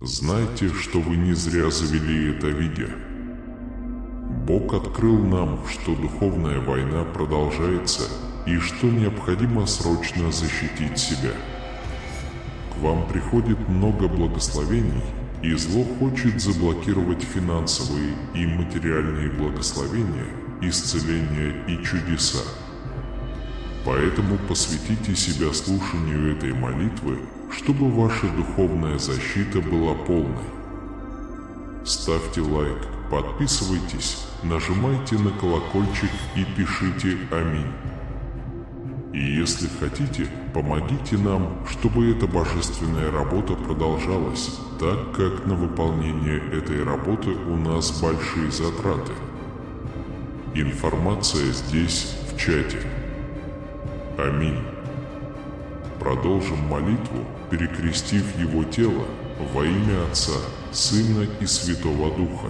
Знайте, что вы не зря завели это видео. Бог открыл нам, что духовная война продолжается и что необходимо срочно защитить себя. К вам приходит много благословений, и зло хочет заблокировать финансовые и материальные благословения, исцеления и чудеса. Поэтому посвятите себя слушанию этой молитвы, чтобы ваша духовная защита была полной. Ставьте лайк, подписывайтесь, нажимайте на колокольчик и пишите «Аминь». И если хотите, помогите нам, чтобы эта божественная работа продолжалась, так как на выполнение этой работы у нас большие затраты. Информация здесь, в чате. Аминь. Продолжим молитву, перекрестив его тело во имя Отца, Сына и Святого Духа.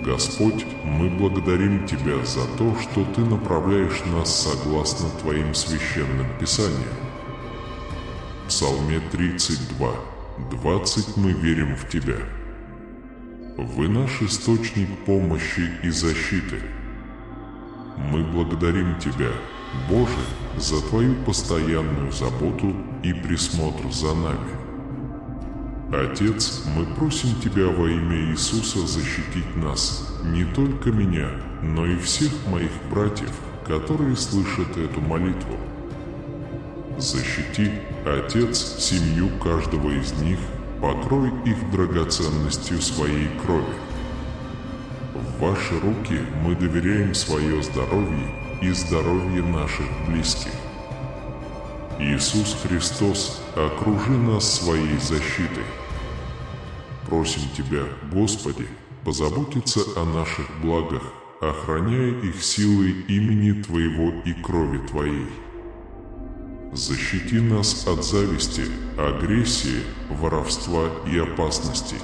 Господь, мы благодарим Тебя за то, что Ты направляешь нас согласно Твоим священным писаниям. В Псалме 32, 20 мы верим в Тебя. Вы наш источник помощи и защиты. Мы благодарим Тебя, Боже, за Твою постоянную заботу и присмотр за нами. Отец, мы просим Тебя во имя Иисуса защитить нас, не только меня, но и всех моих братьев, которые слышат эту молитву. Защити, Отец, семью каждого из них, покрой их драгоценностью своей крови. В Ваши руки мы доверяем свое здоровье и здоровье наших близких. Иисус Христос, окружи нас своей защитой. Просим Тебя, Господи, позаботиться о наших благах, охраняя их силой имени Твоего и крови Твоей. Защити нас от зависти, агрессии, воровства и опасностей.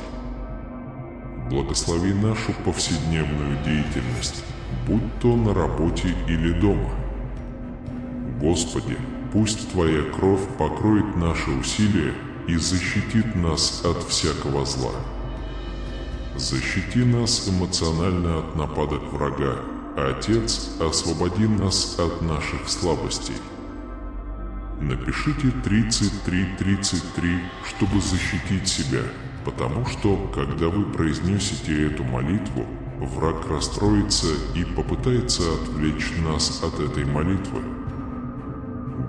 Благослови нашу повседневную деятельность, будь то на работе или дома. Господи, пусть Твоя кровь покроет наши усилия и защитит нас от всякого зла. Защити нас эмоционально от нападок врага. Отец, освободи нас от наших слабостей. Напишите 3333, чтобы защитить себя, потому что, когда вы произнесете эту молитву, враг расстроится и попытается отвлечь нас от этой молитвы.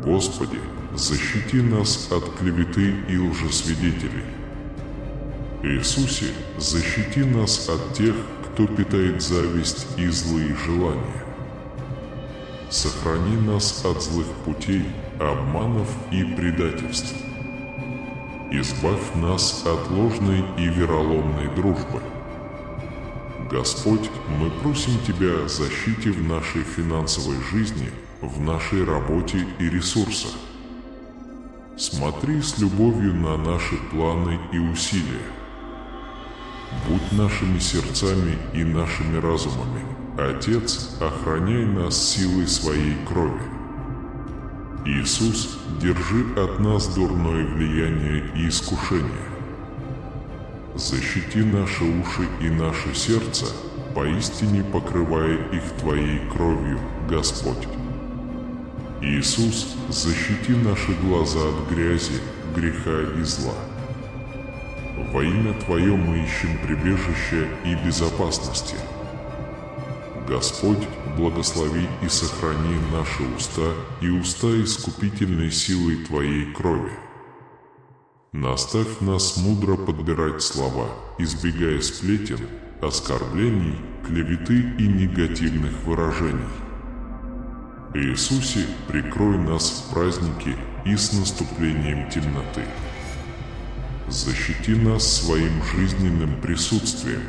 Господи, защити нас от клеветы и лжесвидетелей. Иисусе, защити нас от тех, кто питает зависть и злые желания. Сохрани нас от злых путей, обманов и предательств. Избавь нас от ложной и вероломной дружбы. Господь, мы просим Тебя о защите в нашей финансовой жизни, в нашей работе и ресурсах. Смотри с любовью на наши планы и усилия. Будь нашими сердцами и нашими разумами. Отец, охраняй нас силой своей крови. Иисус, держи от нас дурное влияние и искушение. Защити наши уши и наше сердце, поистине покрывая их Твоей кровью, Господь. Иисус, защити наши глаза от грязи, греха и зла. Во имя Твое мы ищем прибежище и безопасности. Господь, благослови и сохрани наши уста и уста искупительной силой Твоей крови. Наставь нас мудро подбирать слова, избегая сплетен, оскорблений, клеветы и негативных выражений. Иисусе, прикрой нас в праздники и с наступлением темноты. Защити нас своим жизненным присутствием.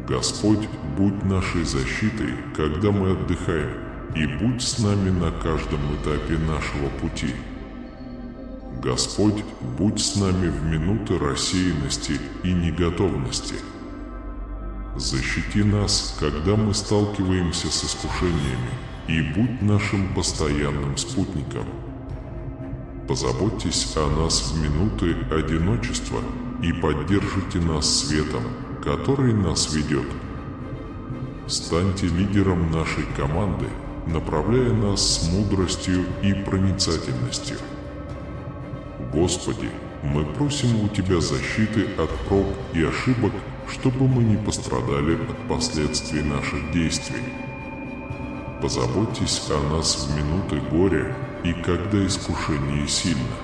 Господь, будь нашей защитой, когда мы отдыхаем, и будь с нами на каждом этапе нашего пути. Господь, будь с нами в минуты рассеянности и неготовности. Защити нас, когда мы сталкиваемся с искушениями, и будь нашим постоянным спутником. Позаботьтесь о нас в минуты одиночества и поддержите нас светом, который нас ведет. Станьте лидером нашей команды, направляя нас с мудростью и проницательностью. Господи, мы просим у Тебя защиты от проб и ошибок, чтобы мы не пострадали от последствий наших действий. Позаботьтесь о нас в минуты горя и когда искушение сильно.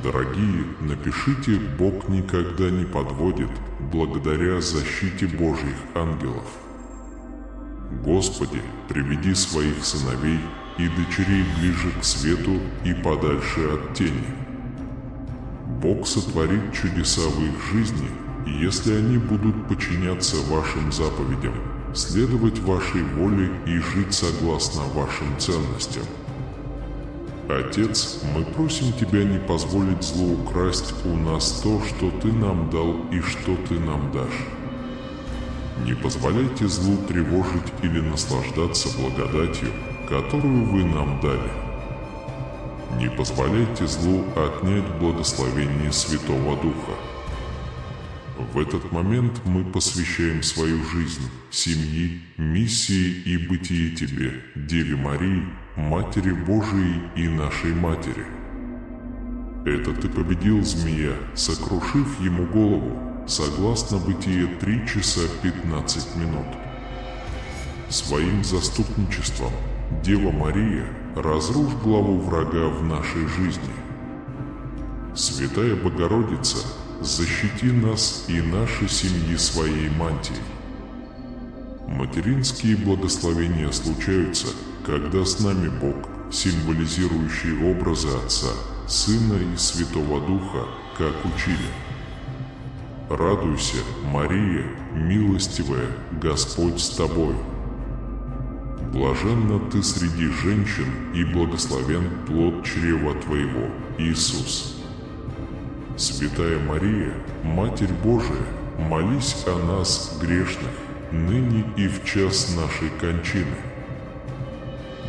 Дорогие, напишите «Бог никогда не подводит» благодаря защите Божьих ангелов. Господи, приведи своих сыновей и дочерей ближе к свету и подальше от тени. Бог сотворит чудеса в их жизни, если они будут подчиняться вашим заповедям, следовать вашей воле и жить согласно вашим ценностям. Отец, мы просим Тебя не позволить злу украсть у нас то, что Ты нам дал и что Ты нам дашь. Не позволяйте злу тревожить или наслаждаться благодатью, которую Вы нам дали. Не позволяйте злу отнять благословение Святого Духа. В этот момент мы посвящаем свою жизнь, семьи, миссии и бытие Тебе, Деве Марии, Матери Божией и нашей Матери. Это Ты победил змея, сокрушив ему голову, согласно Бытие 3 часа 15 минут. Своим заступничеством, Дева Мария, разрушь главу врага в нашей жизни. Святая Богородица, защити нас и наши семьи своей мантией. Материнские благословения случаются, когда с нами Бог, символизирующий образы Отца, Сына и Святого Духа, как учили. Радуйся, Мария, милостивая, Господь с тобою. Блаженна ты среди женщин, и благословен плод чрева твоего, Иисус. Святая Мария, Матерь Божия, молись о нас, грешных, ныне и в час нашей кончины.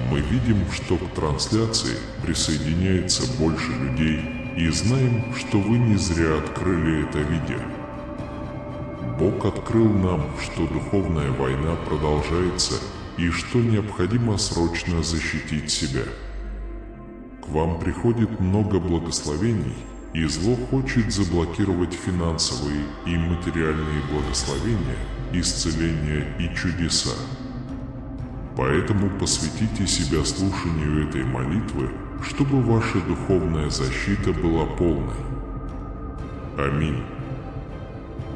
Мы видим, что к трансляции присоединяется больше людей, и знаем, что вы не зря открыли это видео. Бог открыл нам, что духовная война продолжается и что необходимо срочно защитить себя. К вам приходит много благословений, и зло хочет заблокировать финансовые и материальные благословения, исцеления и чудеса. Поэтому посвятите себя слушанию этой молитвы, чтобы ваша духовная защита была полной. Аминь.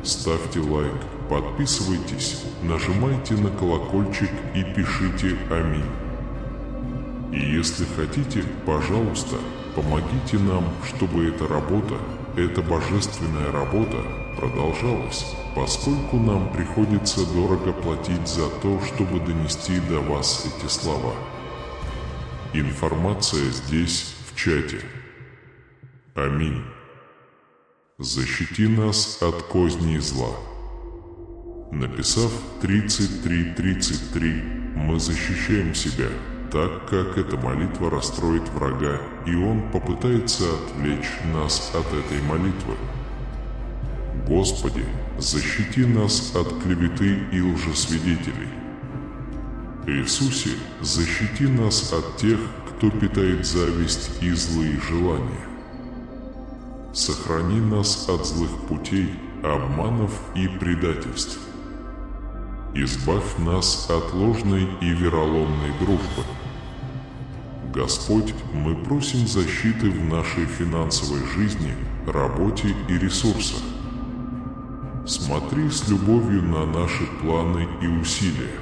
Ставьте лайк, подписывайтесь, нажимайте на колокольчик и пишите «Аминь». И если хотите, пожалуйста, помогите нам, чтобы эта работа, эта божественная работа продолжалась, поскольку нам приходится дорого платить за то, чтобы донести до вас эти слова. Информация здесь, в чате. Аминь. Защити нас от козней зла. Написав 3333, мы защищаем себя, так как эта молитва расстроит врага, и он попытается отвлечь нас от этой молитвы. Господи, защити нас от клеветы и лжесвидетелей. Иисусе, защити нас от тех, кто питает зависть и злые желания. Сохрани нас от злых путей, обманов и предательств. Избавь нас от ложной и вероломной дружбы. Господь, мы просим защиты в нашей финансовой жизни, работе и ресурсах. Смотри с любовью на наши планы и усилия.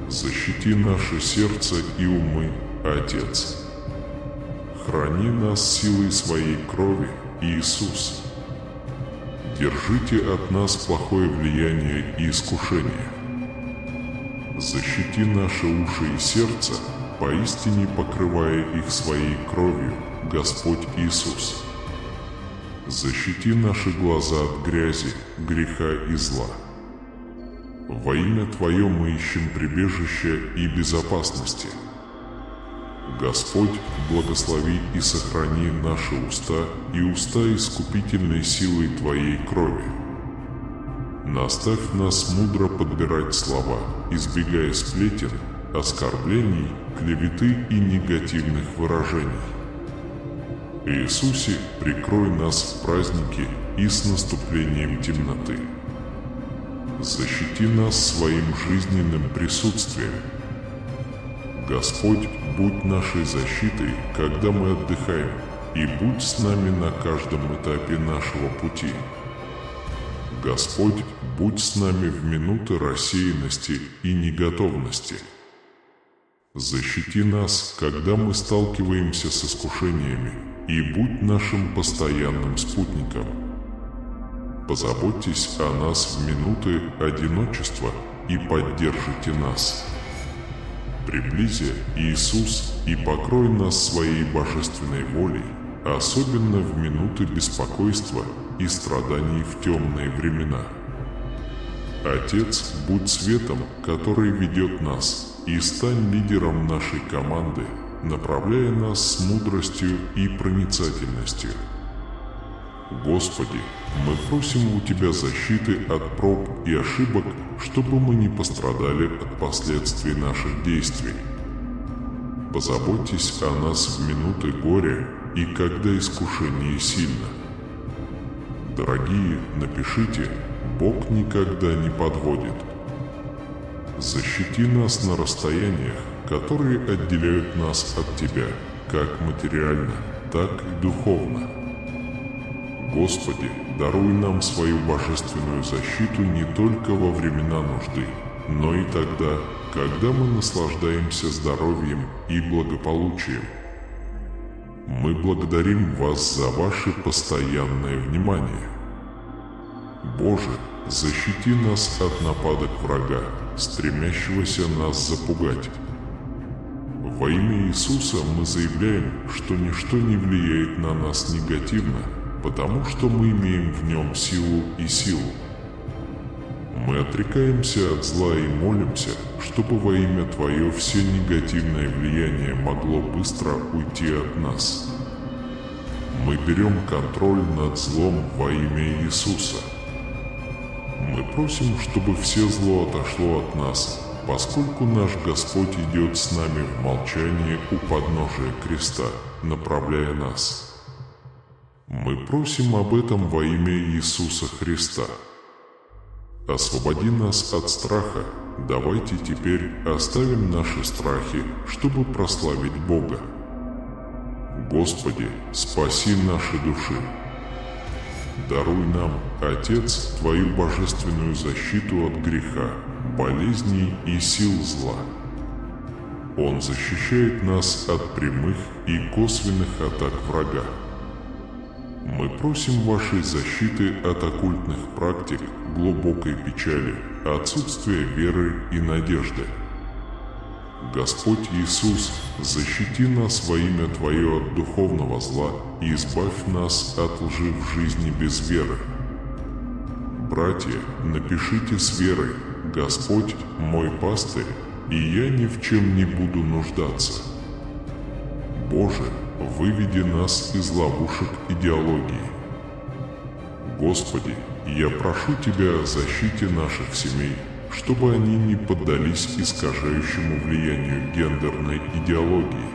Защити наше сердце и умы, Отец. Храни нас силой своей крови, Иисус. Держите от нас плохое влияние и искушение. Защити наши уши и сердце, поистине покрывая их своей кровью, Господь Иисус. Защити наши глаза от грязи, греха и зла. Во имя Твое мы ищем прибежища и безопасности. Господь, благослови и сохрани наши уста и уста искупительной силой Твоей крови. Наставь нас мудро подбирать слова, избегая сплетен, оскорблений, клеветы и негативных выражений. Иисусе, прикрой нас в праздники и с наступлением темноты. Защити нас своим жизненным присутствием. Господь, будь нашей защитой, когда мы отдыхаем, и будь с нами на каждом этапе нашего пути. Господь, будь с нами в минуты рассеянности и неготовности. Защити нас, когда мы сталкиваемся с искушениями, и будь нашим постоянным спутником. Позаботьтесь о нас в минуты одиночества и поддержите нас. Приблизи, Иисус, и покрой нас своей божественной волей, особенно в минуты беспокойства и страданий в темные времена. Отец, будь светом, который ведет нас, и стань лидером нашей команды, направляя нас с мудростью и проницательностью. Господи, мы просим у Тебя защиты от проб и ошибок, чтобы мы не пострадали от последствий наших действий. Позаботьтесь о нас в минуты горя и когда искушение сильно. Дорогие, напишите, Бог никогда не подводит. Защити нас на расстояниях, которые отделяют нас от Тебя, как материально, так и духовно. Господи, даруй нам свою божественную защиту не только во времена нужды, но и тогда, когда мы наслаждаемся здоровьем и благополучием. Мы благодарим Вас за Ваше постоянное внимание. Боже, защити нас от нападок врага, стремящегося нас запугать. Во имя Иисуса мы заявляем, что ничто не влияет на нас негативно, потому что мы имеем в нем силу и силу. Мы отрекаемся от зла и молимся, чтобы во имя Твое все негативное влияние могло быстро уйти от нас. Мы берем контроль над злом во имя Иисуса. Мы просим, чтобы все зло отошло от нас, поскольку наш Господь идет с нами в молчании у подножия креста, направляя нас. Мы просим об этом во имя Иисуса Христа. Освободи нас от страха. Давайте теперь оставим наши страхи, чтобы прославить Бога. Господи, спаси наши души. Даруй нам, Отец, Твою божественную защиту от греха, болезней и сил зла. Он защищает нас от прямых и косвенных атак врага. Мы просим Вашей защиты от оккультных практик, глубокой печали, отсутствия веры и надежды. Господь Иисус, защити нас во имя Твое от духовного зла и избавь нас от лжи в жизни без веры. Братья, напишите с верой: Господь мой пастырь, и я ни в чем не буду нуждаться. Боже, выведи нас из ловушек идеологии. Господи, я прошу Тебя о защите наших семей, чтобы они не поддались искажающему влиянию гендерной идеологии.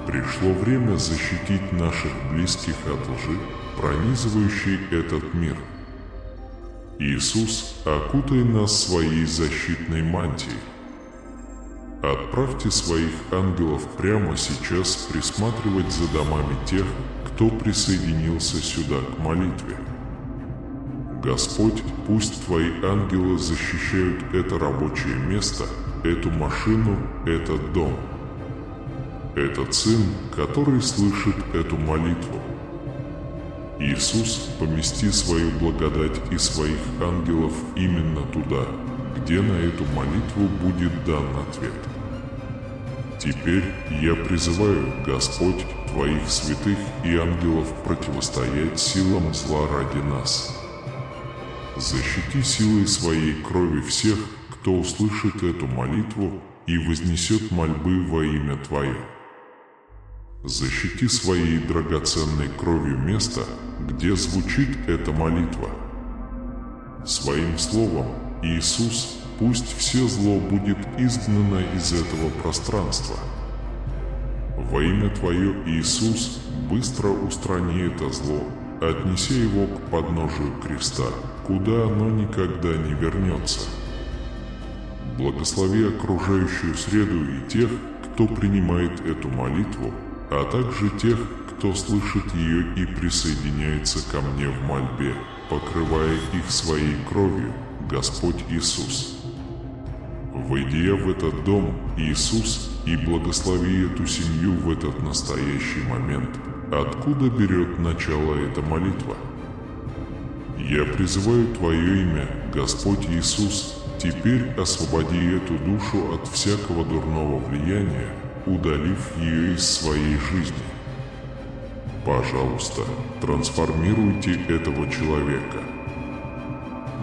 Пришло время защитить наших близких от лжи, пронизывающей этот мир. Иисус, окутай нас своей защитной мантией. Отправьте своих ангелов прямо сейчас присматривать за домами тех, кто присоединился сюда к молитве. Господь, пусть Твои ангелы защищают это рабочее место, эту машину, этот дом. Этот сын, который слышит эту молитву. Иисус, помести свою благодать и своих ангелов именно туда, где на эту молитву будет дан ответ. Теперь я призываю, Господь, Твоих святых и ангелов противостоять силам зла ради нас. Защити силой своей крови всех, кто услышит эту молитву, и вознесет мольбы во имя Твое. Защити своей драгоценной кровью место, где звучит эта молитва. Своим словом, Иисус, пусть все зло будет изгнано из этого пространства. Во имя Твое, Иисус, быстро устрани это зло, отнеся его к подножию креста, куда оно никогда не вернется. Благослови окружающую среду и тех, кто принимает эту молитву, а также тех, кто слышит ее и присоединяется ко мне в мольбе, покрывая их своей кровью, Господь Иисус. Войди в этот дом, Иисус, и благослови эту семью в этот настоящий момент, откуда берет начало эта молитва. Я призываю Твое имя, Господь Иисус, теперь освободи эту душу от всякого дурного влияния, удалив ее из своей жизни. Пожалуйста, трансформируйте этого человека.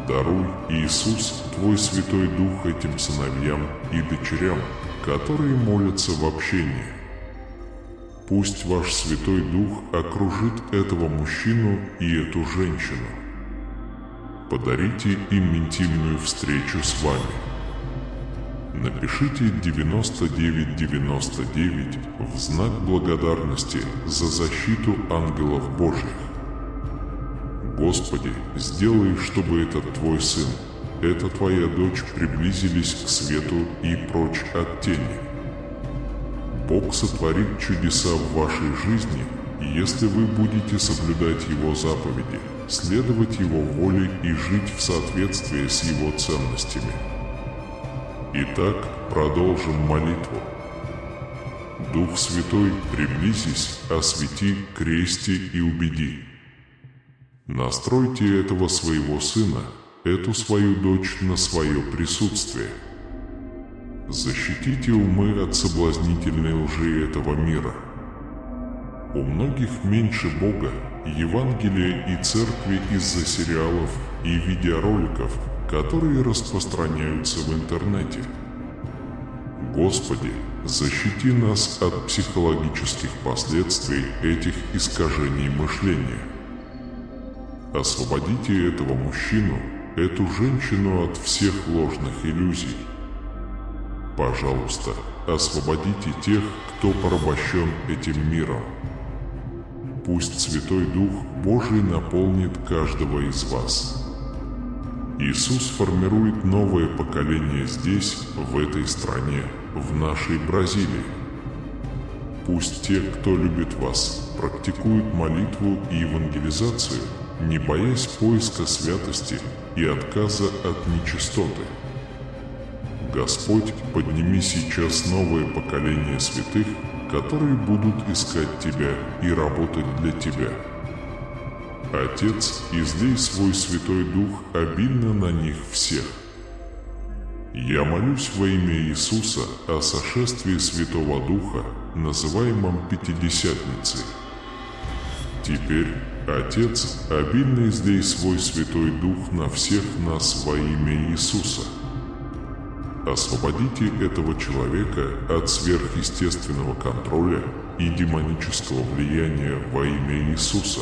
Даруй, Иисус, Твой Святой Дух этим сыновьям и дочерям, которые молятся в общении. Пусть Ваш Святой Дух окружит этого мужчину и эту женщину. Подарите им интимную встречу с Вами. Напишите 9999 в знак благодарности за защиту ангелов Божьих. Господи, сделай, чтобы этот Твой сын, эта Твоя дочь приблизились к свету и прочь от тени. Бог сотворит чудеса в вашей жизни, если вы будете соблюдать Его заповеди, следовать Его воле и жить в соответствии с Его ценностями. Итак, продолжим молитву. Дух Святой, приблизись, освети, крести и убеди. Настройте этого своего сына, эту свою дочь на свое присутствие. Защитите умы от соблазнительной лжи этого мира. У многих меньше Бога, Евангелия и Церкви из-за сериалов и видеороликов, которые распространяются в интернете. Господи, защити нас от психологических последствий этих искажений мышления. Освободите этого мужчину, эту женщину от всех ложных иллюзий. Пожалуйста, освободите тех, кто порабощен этим миром. Пусть Святой Дух Божий наполнит каждого из вас. Иисус формирует новое поколение здесь, в этой стране, в нашей Бразилии. Пусть те, кто любит вас, практикуют молитву и евангелизацию, не боясь поиска святости и отказа от нечистоты. Господь, подними сейчас новое поколение святых, которые будут искать Тебя и работать для Тебя. Отец, излей свой Святой Дух обильно на них всех. Я молюсь во имя Иисуса о сошествии Святого Духа, называемом Пятидесятницей. Теперь, Отец, обильно излей свой Святой Дух на всех нас во имя Иисуса. Освободите этого человека от сверхъестественного контроля и демонического влияния во имя Иисуса.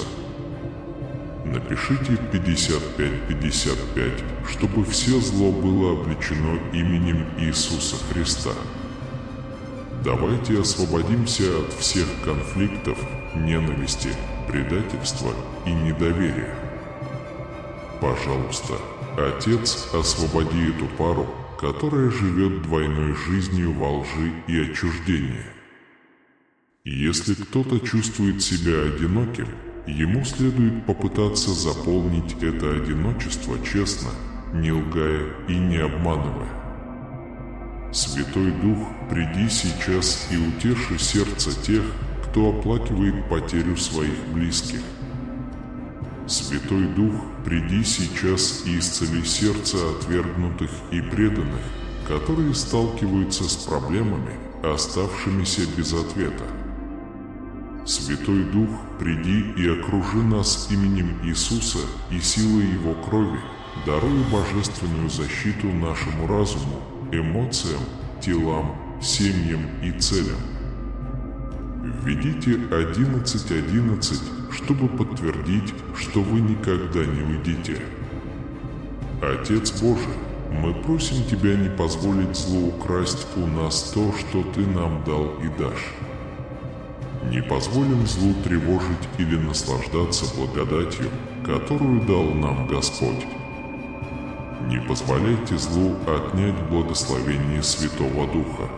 Напишите 5555, чтобы все зло было обличено именем Иисуса Христа. Давайте освободимся от всех конфликтов, ненависти, предательства и недоверия. Пожалуйста, Отец, освободи эту пару, которая живет двойной жизнью во лжи и отчуждении. Если кто-то чувствует себя одиноким, ему следует попытаться заполнить это одиночество честно, не лгая и не обманывая. Святой Дух, приди сейчас и утеши сердце тех, кто оплакивает потерю своих близких. Святой Дух, приди сейчас и исцели сердце отвергнутых и преданных, которые сталкиваются с проблемами, оставшимися без ответа. Святой Дух, приди и окружи нас именем Иисуса и силой Его крови, даруя божественную защиту нашему разуму, эмоциям телам, семьям и целям. Введите 1111, чтобы подтвердить, что вы никогда не уйдете. Отец Божий, мы просим Тебя не позволить злу украсть у нас то, что Ты нам дал и дашь. Не позволим злу тревожить или наслаждаться благодатью, которую дал нам Господь. Не позволяйте злу отнять благословение Святого Духа.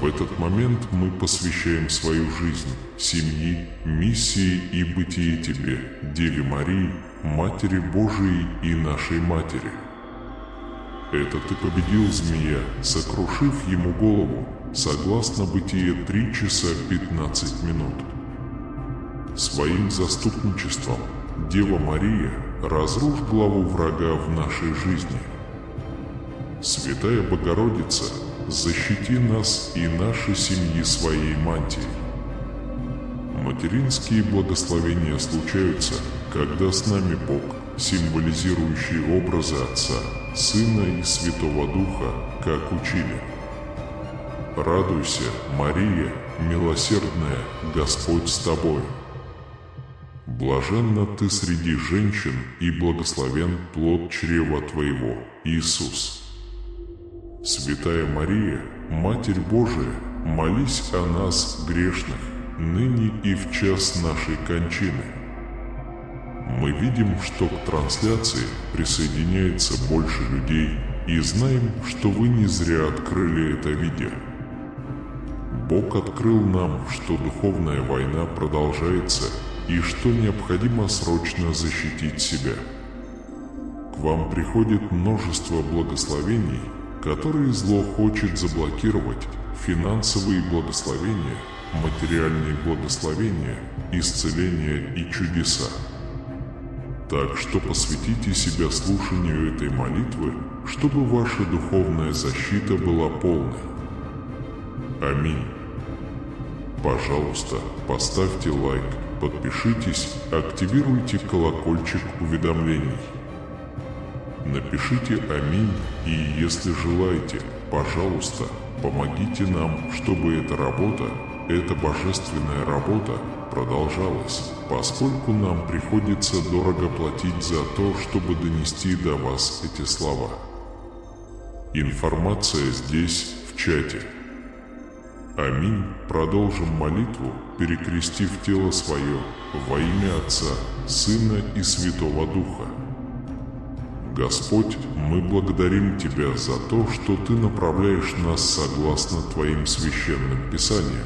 В этот момент мы посвящаем свою жизнь, семьи, миссии и бытие Тебе, Деве Марии, Матери Божией и нашей Матери. Это Ты победил змея, сокрушив ему голову, согласно Бытие 3 часа 15 минут. Своим заступничеством, Дева Мария, разрушь главу врага в нашей жизни. Святая Богородица, защити нас и наши семьи своей мантией. Материнские благословения случаются, когда с нами Бог, символизирующий образы Отца, Сына и Святого Духа, как учили. Радуйся, Мария, милосердная, Господь с тобой. Блаженна ты среди женщин, и благословен плод чрева твоего, Иисус. Святая Мария, Матерь Божия, молись о нас, грешных, ныне и в час нашей кончины. Мы видим, что к трансляции присоединяется больше людей, и знаем, что вы не зря открыли это видео. Бог открыл нам, что духовная война продолжается, и что необходимо срочно защитить себя. К вам приходит множество благословений, которые зло хочет заблокировать: финансовые благословения, материальные благословения, исцеления и чудеса. Так что посвятите себя слушанию этой молитвы, чтобы ваша духовная защита была полной. Аминь. Пожалуйста, поставьте лайк, подпишитесь, активируйте колокольчик уведомлений. Напишите «Аминь» и, если желаете, пожалуйста, помогите нам, чтобы эта работа, эта божественная работа продолжалась, поскольку нам приходится дорого платить за то, чтобы донести до вас эти слова. Информация здесь, в чате. Аминь. Продолжим молитву, перекрестив тело свое во имя Отца, Сына и Святого Духа. Господь, мы благодарим Тебя за то, что Ты направляешь нас согласно Твоим священным писаниям.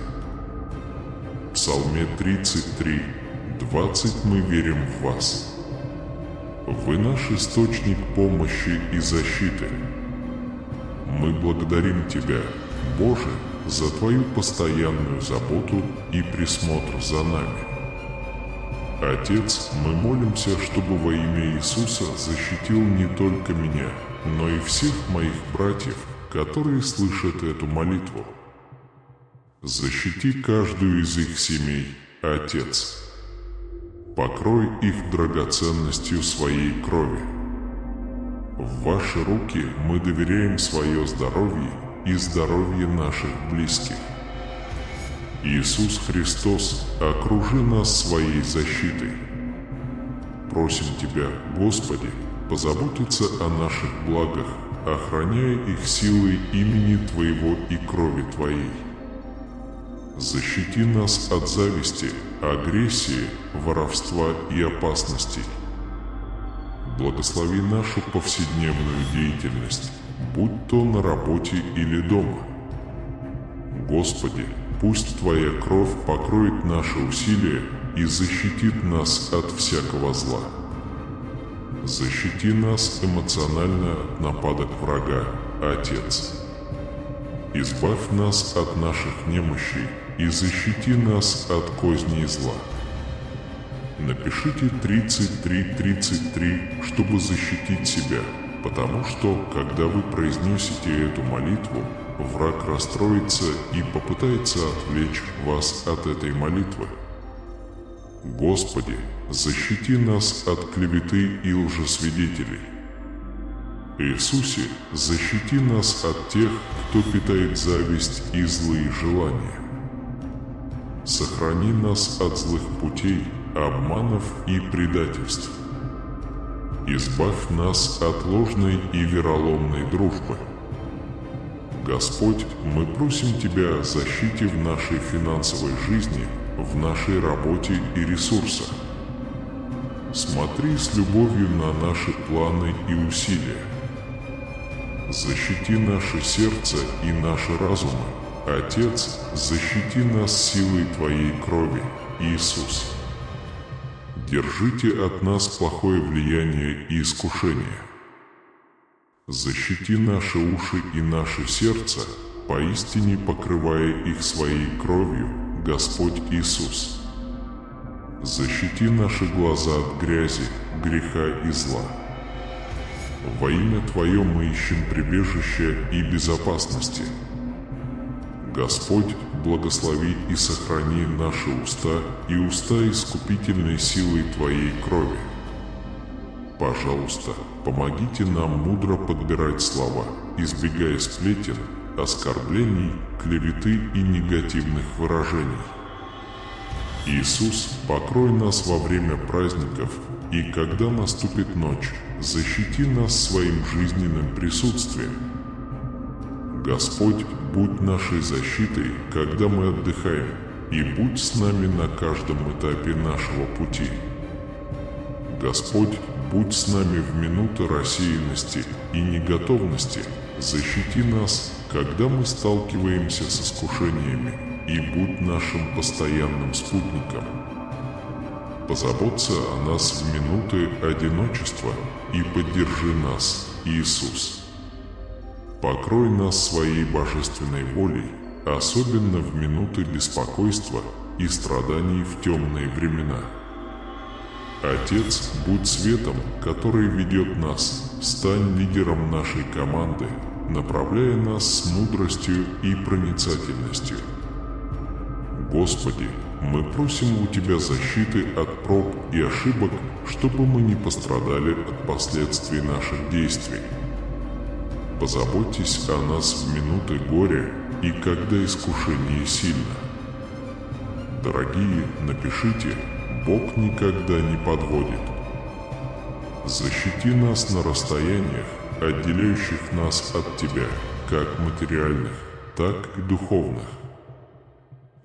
В Псалме 33, 20 мы верим в Вас. Вы наш источник помощи и защиты. Мы благодарим Тебя, Боже, за Твою постоянную заботу и присмотр за нами. Отец, мы молимся, чтобы во имя Иисуса защитил не только меня, но и всех моих братьев, которые слышат эту молитву. Защити каждую из их семей, Отец. Покрой их драгоценностью своей крови. В Ваши руки мы доверяем свое здоровье и здоровье наших близких. Иисус Христос, окружи нас своей защитой. Просим Тебя, Господи, позаботиться о наших благах, охраняя их силой имени Твоего и крови Твоей. Защити нас от зависти, агрессии, воровства и опасностей. Благослови нашу повседневную деятельность, будь то на работе или дома. Господи, пусть Твоя кровь покроет наши усилия и защитит нас от всякого зла. Защити нас эмоционально от нападок врага, Отец. Избавь нас от наших немощей и защити нас от козней зла. Напишите 3333, чтобы защитить себя, потому что, когда вы произнесете эту молитву, враг расстроится и попытается отвлечь вас от этой молитвы. Господи, защити нас от клеветы и лжесвидетелей. Иисусе, защити нас от тех, кто питает зависть и злые желания. Сохрани нас от злых путей, обманов и предательств. Избавь нас от ложной и вероломной дружбы. Господь, мы просим Тебя о защите в нашей финансовой жизни, в нашей работе и ресурсах. Смотри с любовью на наши планы и усилия. Защити наше сердце и наши разумы. Отец, защити нас силой Твоей крови, Иисус. Держите от нас плохое влияние и искушение. Защити наши уши и наше сердце, поистине покрывая их своей кровью, Господь Иисус. Защити наши глаза от грязи, греха и зла. Во имя Твое мы ищем прибежища и безопасности. Господь, благослови и сохрани наши уста и уста искупительной силой Твоей крови. Пожалуйста, помогите нам мудро подбирать слова, избегая сплетен, оскорблений, клеветы и негативных выражений. Иисус, покрой нас во время праздников, и когда наступит ночь, защити нас своим жизненным присутствием. Господь, будь нашей защитой, когда мы отдыхаем, и будь с нами на каждом этапе нашего пути. Господь, будь с нами в минуты рассеянности и неготовности, защити нас, когда мы сталкиваемся с искушениями, и будь нашим постоянным спутником. Позаботься о нас в минуты одиночества и поддержи нас, Иисус. Покрой нас своей божественной волей, особенно в минуты беспокойства и страданий в темные времена. Отец, будь светом, который ведет нас, стань лидером нашей команды, направляя нас с мудростью и проницательностью. Господи, мы просим у Тебя защиты от проб и ошибок, чтобы мы не пострадали от последствий наших действий. Позаботьтесь о нас в минуты горя и когда искушение сильно. Дорогие, напишите: Бог никогда не подводит. Защити нас на расстояниях, отделяющих нас от Тебя, как материальных, так и духовных.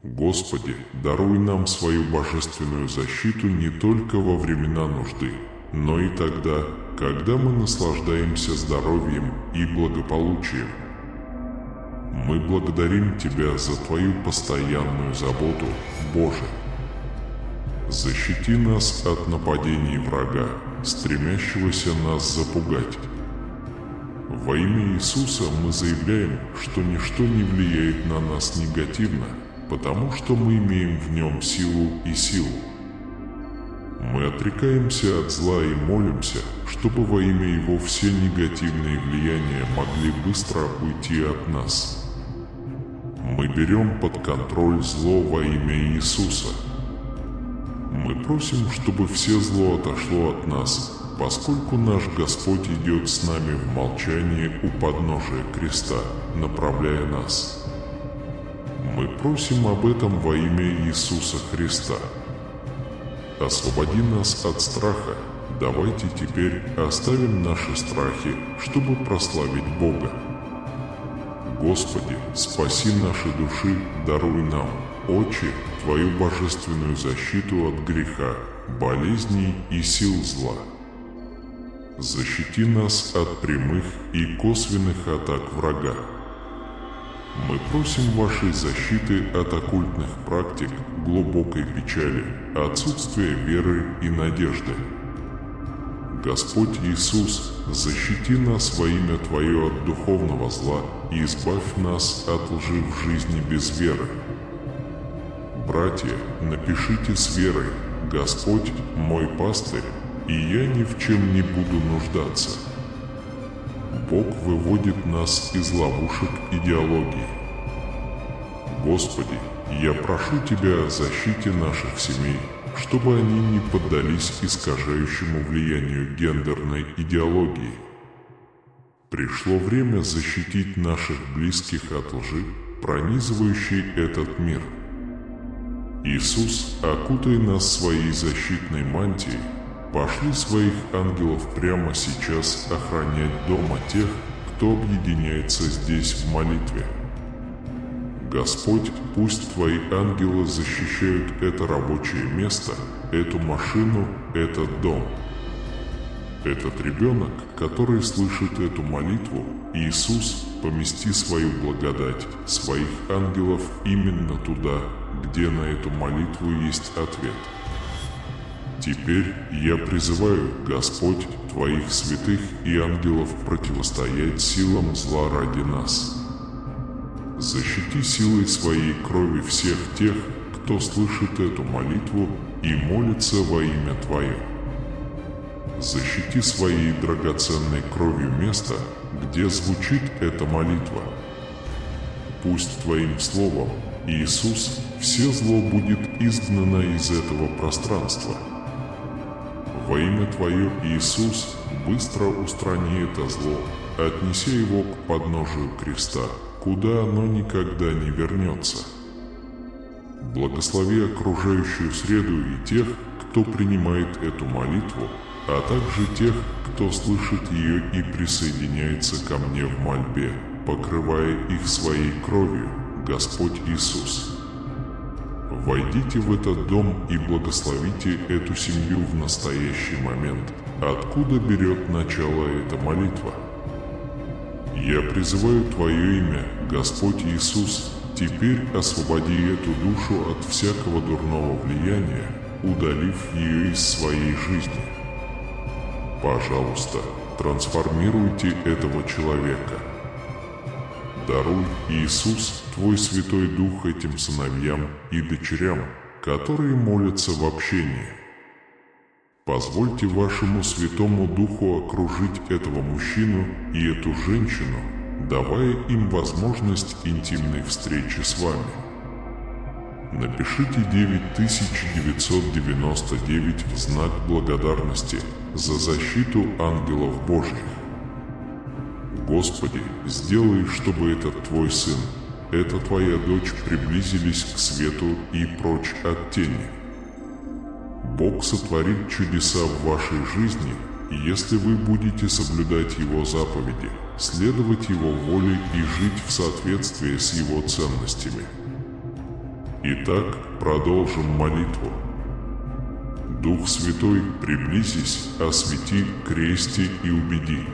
Господи, даруй нам свою божественную защиту не только во времена нужды, но и тогда, когда мы наслаждаемся здоровьем и благополучием. Мы благодарим Тебя за Твою постоянную заботу, Боже. Защити нас от нападений врага, стремящегося нас запугать. Во имя Иисуса мы заявляем, что ничто не влияет на нас негативно, потому что мы имеем в нем силу и силу. Мы отрекаемся от зла и молимся, чтобы во имя Его все негативные влияния могли быстро уйти от нас. Мы берем под контроль зло во имя Иисуса. Мы просим, чтобы все зло отошло от нас, поскольку наш Господь идет с нами в молчании у подножия креста, направляя нас. Мы просим об этом во имя Иисуса Христа. Освободи нас от страха. Давайте теперь оставим наши страхи, чтобы прославить Бога. Господи, спаси наши души, даруй нам, Отче, Твою божественную защиту от греха, болезней и сил зла. Защити нас от прямых и косвенных атак врага. Мы просим Вашей защиты от оккультных практик, глубокой печали, отсутствия веры и надежды. Господь Иисус, защити нас во имя Твое от духовного зла и избавь нас от лжи в жизни без веры. Братья, напишите с верой: Господь мой пастырь, и я ни в чем не буду нуждаться. Бог выводит нас из ловушек идеологии. Господи, я прошу Тебя о защите наших семей, чтобы они не поддались искажающему влиянию гендерной идеологии. Пришло время защитить наших близких от лжи, пронизывающей этот мир. Иисус, окутай нас своей защитной мантией, пошли своих ангелов прямо сейчас охранять дома тех, кто объединяется здесь в молитве. Господь, пусть Твои ангелы защищают это рабочее место, эту машину, этот дом. Этот ребенок, который слышит эту молитву, Иисус, помести свою благодать, своих ангелов именно туда, где на эту молитву есть ответ. Теперь я призываю, Господь, Твоих святых и ангелов противостоять силам зла ради нас. Защити силой своей крови всех тех, кто слышит эту молитву и молится во имя Твое. Защити своей драгоценной кровью место, где звучит эта молитва. Пусть Твоим словом, Иисус, все зло будет изгнано из этого пространства. Во имя Твое, Иисус, быстро устрани это зло, отнеся его к подножию креста, куда оно никогда не вернется. Благослови окружающую среду и тех, кто принимает эту молитву, а также тех, кто слышит ее и присоединяется ко мне в мольбе, покрывая их своей кровью, Господь Иисус. Войдите в этот дом и благословите эту семью в настоящий момент, откуда берет начало эта молитва. Я призываю Твое имя, Господь Иисус, теперь освободи эту душу от всякого дурного влияния, удалив ее из своей жизни. Пожалуйста, трансформируйте этого человека. Даруй, Иисус, Твой Святой Дух этим сыновьям и дочерям, которые молятся в общении. Позвольте Вашему Святому Духу окружить этого мужчину и эту женщину, давая им возможность интимной встречи с Вами. Напишите 9999 в знак благодарности за защиту ангелов Божьих. Господи, сделай, чтобы этот Твой сын, эта Твоя дочь приблизились к свету и прочь от тени. Бог сотворит чудеса в вашей жизни, если вы будете соблюдать Его заповеди, следовать Его воле и жить в соответствии с Его ценностями. Итак, продолжим молитву. Дух Святой, приблизись, освети, крести и убеди.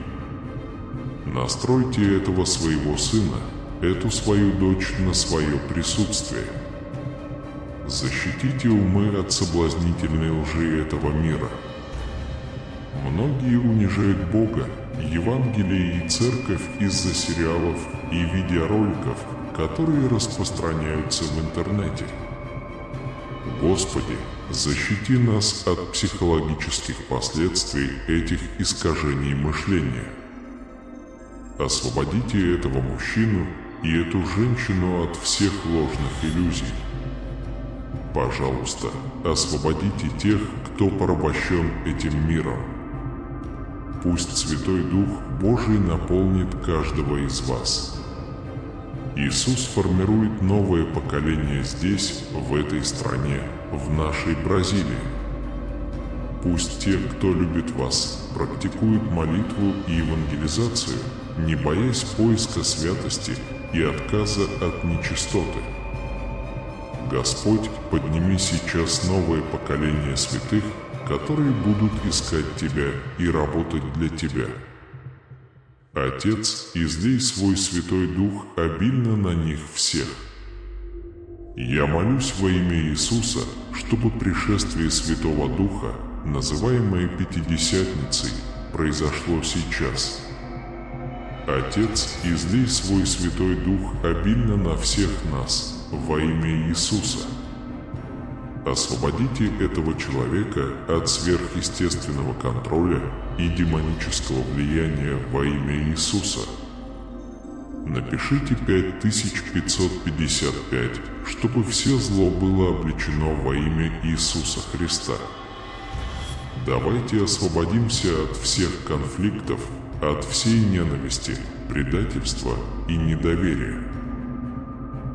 Настройте этого своего сына, эту свою дочь на свое присутствие. Защитите умы от соблазнительной лжи этого мира. Многие унижают Бога, Евангелие и Церковь из-за сериалов и видеороликов, которые распространяются в интернете. Господи, защити нас от психологических последствий этих искажений мышления. Освободите этого мужчину и эту женщину от всех ложных иллюзий. Пожалуйста, освободите тех, кто порабощен этим миром. Пусть Святой Дух Божий наполнит каждого из вас. Иисус формирует новое поколение здесь, в этой стране, в нашей Бразилии. Пусть те, кто любит вас, практикуют молитву и евангелизацию, не боясь поиска святости и отказа от нечистоты. Господь, подними сейчас новое поколение святых, которые будут искать Тебя и работать для Тебя. Отец, излей свой Святой Дух обильно на них всех. Я молюсь во имя Иисуса, чтобы пришествие Святого Духа, называемое Пятидесятницей, произошло сейчас. Отец, излей свой Святой Дух обильно на всех нас, во имя Иисуса. Освободите этого человека от сверхъестественного контроля и демонического влияния во имя Иисуса. Напишите 5555, чтобы все зло было обличено во имя Иисуса Христа. Давайте освободимся от всех конфликтов, от всей ненависти, предательства и недоверия.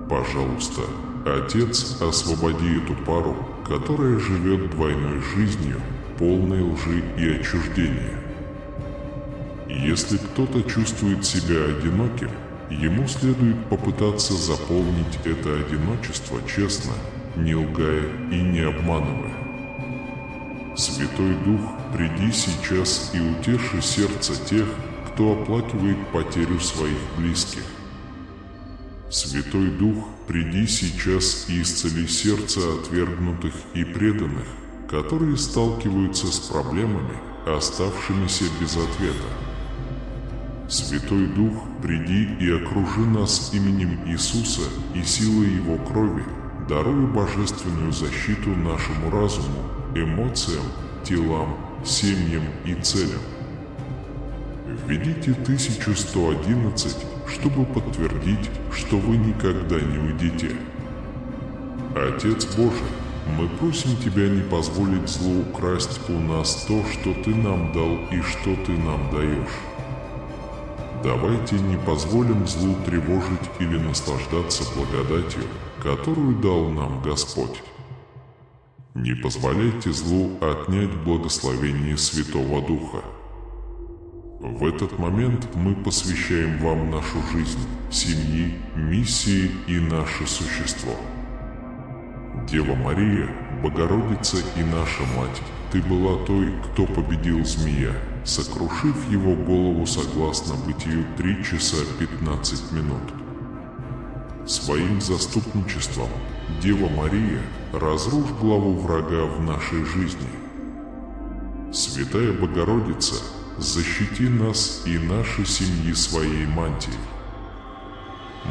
Пожалуйста, Отец, освободи эту пару, которая живет двойной жизнью, полной лжи и отчуждения. Если кто-то чувствует себя одиноким, ему следует попытаться заполнить это одиночество честно, не лгая и не обманывая. Святой Дух, приди сейчас и утеши сердце тех, кто оплакивает потерю своих близких. Святой Дух, приди сейчас и исцели сердца отвергнутых и преданных, которые сталкиваются с проблемами, оставшимися без ответа. Святой Дух, приди и окружи нас именем Иисуса и силой Его крови, даруя божественную защиту нашему разуму, эмоциям, телам, семьям и целям. Введите 1111, чтобы подтвердить, что вы никогда не уйдете. Отец Божий, мы просим Тебя не позволить злу украсть у нас то, что Ты нам дал и что Ты нам даешь. Давайте не позволим злу тревожить или наслаждаться благодатью, которую дал нам Господь. Не позволяйте злу отнять благословение Святого Духа. В этот момент мы посвящаем вам нашу жизнь, семьи, миссии и наше существо. Дева Мария, Богородица и наша Мать, Ты была той, кто победил змея, сокрушив его голову согласно Бытию 3 часа 15 минут. Своим заступничеством, Дева Мария, разрушь главу врага в нашей жизни. Святая Богородица, защити нас и наши семьи своей мантией.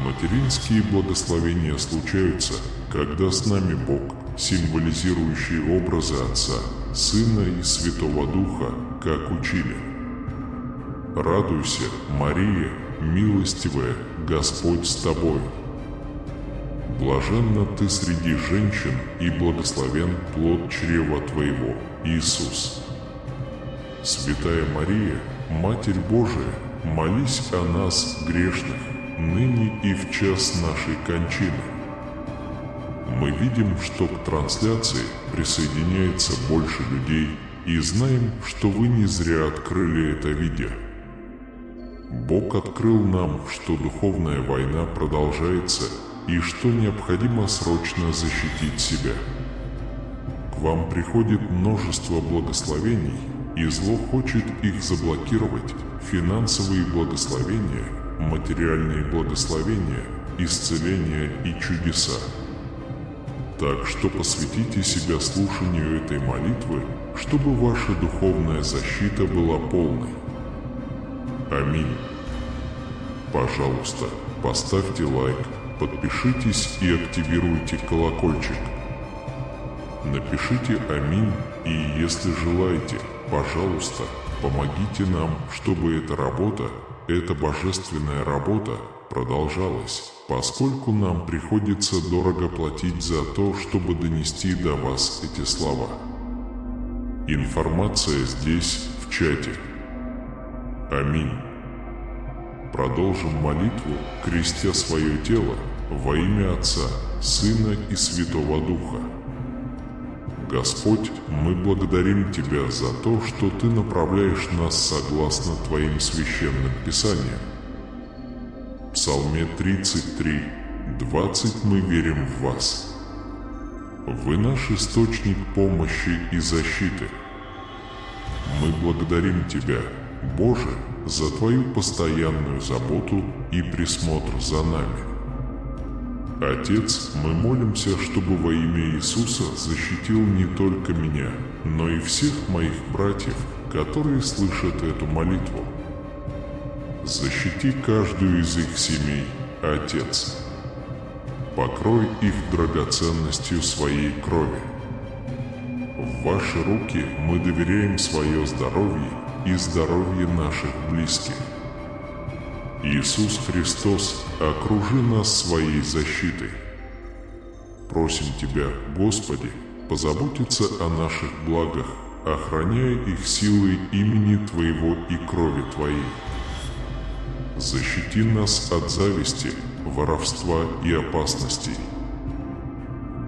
Материнские благословения случаются, когда с нами Бог, символизирующий образы Отца, Сына и Святого Духа, как учили. Радуйся, Мария, милостивая, Господь с тобой. Блаженна ты среди женщин, и благословен плод чрева твоего, Иисус. Святая Мария, Матерь Божия, молись о нас, грешных, ныне и в час нашей кончины. Мы видим, что к трансляции присоединяется больше людей, и знаем, что вы не зря открыли это видео. Бог открыл нам, что духовная война продолжается, и что необходимо срочно защитить себя. К вам приходит множество благословений, и зло хочет их заблокировать, финансовые благословения, материальные благословения, исцеления и чудеса. Так что посвятите себя слушанию этой молитвы, чтобы ваша духовная защита была полной. Аминь. Пожалуйста, поставьте лайк, подпишитесь и активируйте колокольчик. Напишите «Аминь» и, если желаете, пожалуйста, помогите нам, чтобы эта божественная работа продолжалась, поскольку нам приходится дорого платить за то, чтобы донести до вас эти слова. Информация здесь, в чате. Аминь. Продолжим молитву, крестя свое тело во имя Отца, Сына и Святого Духа. Господь, мы благодарим Тебя за то, что Ты направляешь нас согласно Твоим священным писаниям. В Псалме 33, 20 мы верим в Вас. Вы наш источник помощи и защиты. Мы благодарим Тебя, Боже, за Твою постоянную заботу и присмотр за нами. Отец, мы молимся, чтобы во имя Иисуса защитил не только меня, но и всех моих братьев, которые слышат эту молитву. Защити каждую из их семей, Отец. Покрой их драгоценностью своей крови. В Ваши руки мы доверяем свое здоровье и здоровье наших близких. Иисус Христос, окружи нас своей защитой. Просим Тебя, Господи, позаботиться о наших благах, охраняя их силой имени Твоего и крови Твоей. Защити нас от зависти, воровства и опасностей.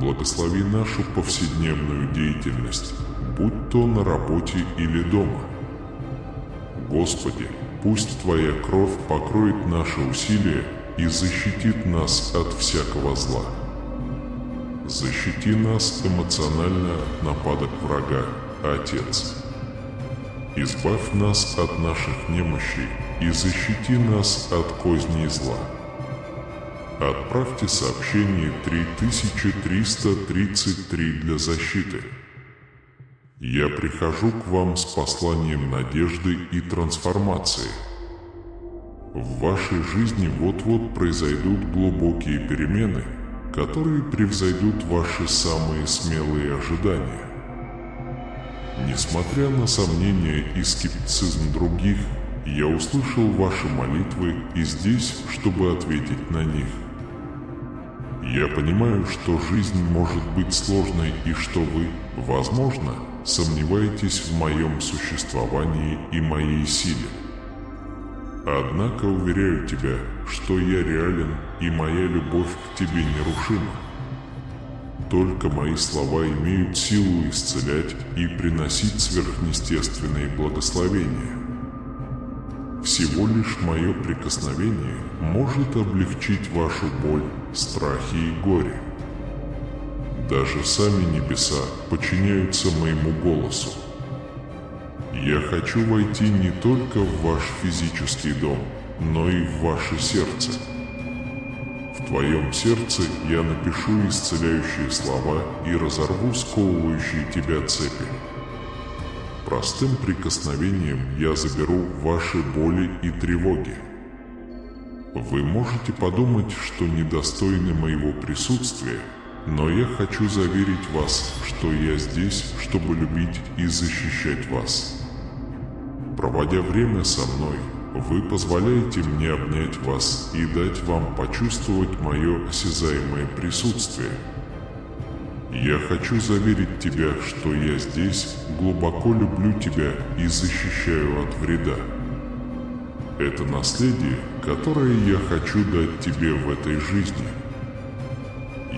Благослови нашу повседневную деятельность, будь то на работе или дома. Господи, пусть Твоя кровь покроет наши усилия и защитит нас от всякого зла. Защити нас эмоционально от нападок врага, Отец. Избавь нас от наших немощей и защити нас от козней зла. Отправьте сообщение 3333 для защиты. Я прихожу к вам с посланием надежды и трансформации. В вашей жизни вот-вот произойдут глубокие перемены, которые превзойдут ваши самые смелые ожидания. Несмотря на сомнения и скептицизм других, я услышал ваши молитвы и здесь, чтобы ответить на них. Я понимаю, что жизнь может быть сложной и что вы, возможно, сомневаетесь в моем существовании и моей силе. Однако уверяю тебя, что я реален и моя любовь к тебе нерушима. Только мои слова имеют силу исцелять и приносить сверхъестественные благословения. Всего лишь мое прикосновение может облегчить вашу боль, страхи и горе. Даже сами небеса подчиняются моему голосу. Я хочу войти не только в ваш физический дом, но и в ваше сердце. В твоем сердце я напишу исцеляющие слова и разорву сковывающие тебя цепи. Простым прикосновением я заберу ваши боли и тревоги. Вы можете подумать, что недостойны моего присутствия, но я хочу заверить вас, что я здесь, чтобы любить и защищать вас. Проводя время со мной, вы позволяете мне обнять вас и дать вам почувствовать мое осязаемое присутствие. Я хочу заверить тебя, что я здесь, глубоко люблю тебя и защищаю от вреда. Это наследие, которое я хочу дать тебе в этой жизни.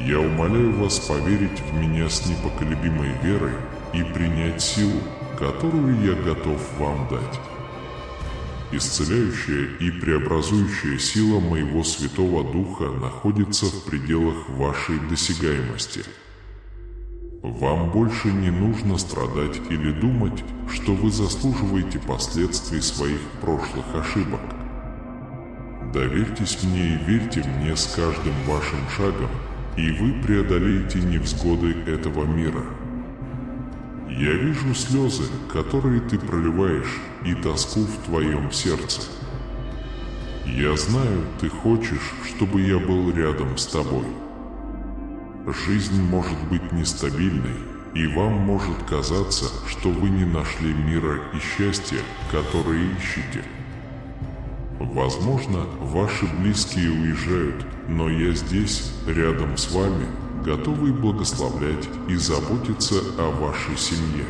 Я умоляю вас поверить в меня с непоколебимой верой и принять силу, которую я готов вам дать. Исцеляющая и преобразующая сила моего Святого Духа находится в пределах вашей досягаемости. Вам больше не нужно страдать или думать, что вы заслуживаете последствий своих прошлых ошибок. Доверьтесь мне и верьте мне с каждым вашим шагом, и вы преодолеете невзгоды этого мира. Я вижу слезы, которые ты проливаешь, и тоску в твоем сердце. Я знаю, ты хочешь, чтобы я был рядом с тобой. Жизнь может быть нестабильной, и вам может казаться, что вы не нашли мира и счастья, которые ищете. Возможно, ваши близкие уезжают, но я здесь, рядом с вами, готовый благословлять и заботиться о вашей семье.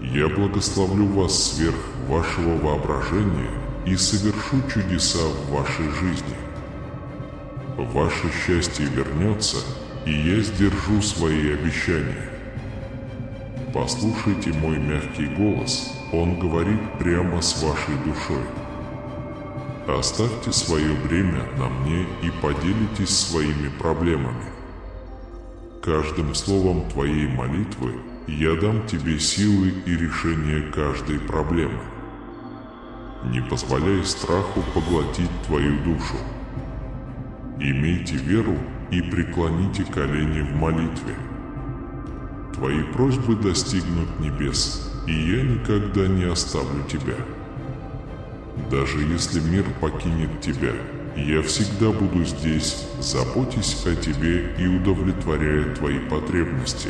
Я благословлю вас сверх вашего воображения и совершу чудеса в вашей жизни. Ваше счастье вернется, и я сдержу свои обещания. Послушайте мой мягкий голос, он говорит прямо с вашей душой. Оставьте свое бремя на мне и поделитесь своими проблемами. Каждым словом твоей молитвы я дам тебе силы и решение каждой проблемы. Не позволяй страху поглотить твою душу. Имейте веру и преклоните колени в молитве. Твои просьбы достигнут небес, и я никогда не оставлю тебя. Даже если мир покинет тебя, я всегда буду здесь, заботясь о тебе и удовлетворяя твои потребности.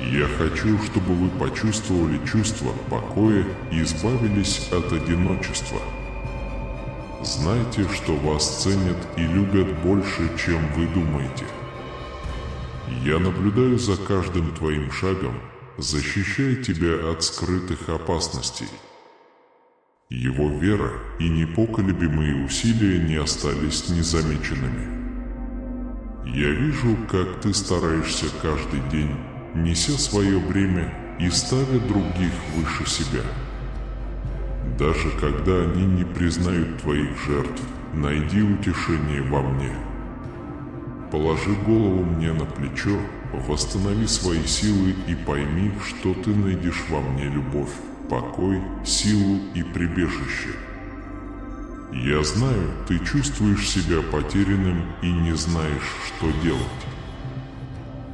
Я хочу, чтобы вы почувствовали чувство покоя и избавились от одиночества. Знайте, что вас ценят и любят больше, чем вы думаете. Я наблюдаю за каждым твоим шагом, защищая тебя от скрытых опасностей. Его вера и непоколебимые усилия не остались незамеченными. Я вижу, как ты стараешься каждый день, неся свое бремя и ставя других выше себя. Даже когда они не признают твоих жертв, найди утешение во мне. Положи голову мне на плечо, восстанови свои силы и пойми, что ты найдешь во мне любовь, покой, силу и прибежище. Я знаю, ты чувствуешь себя потерянным и не знаешь, что делать.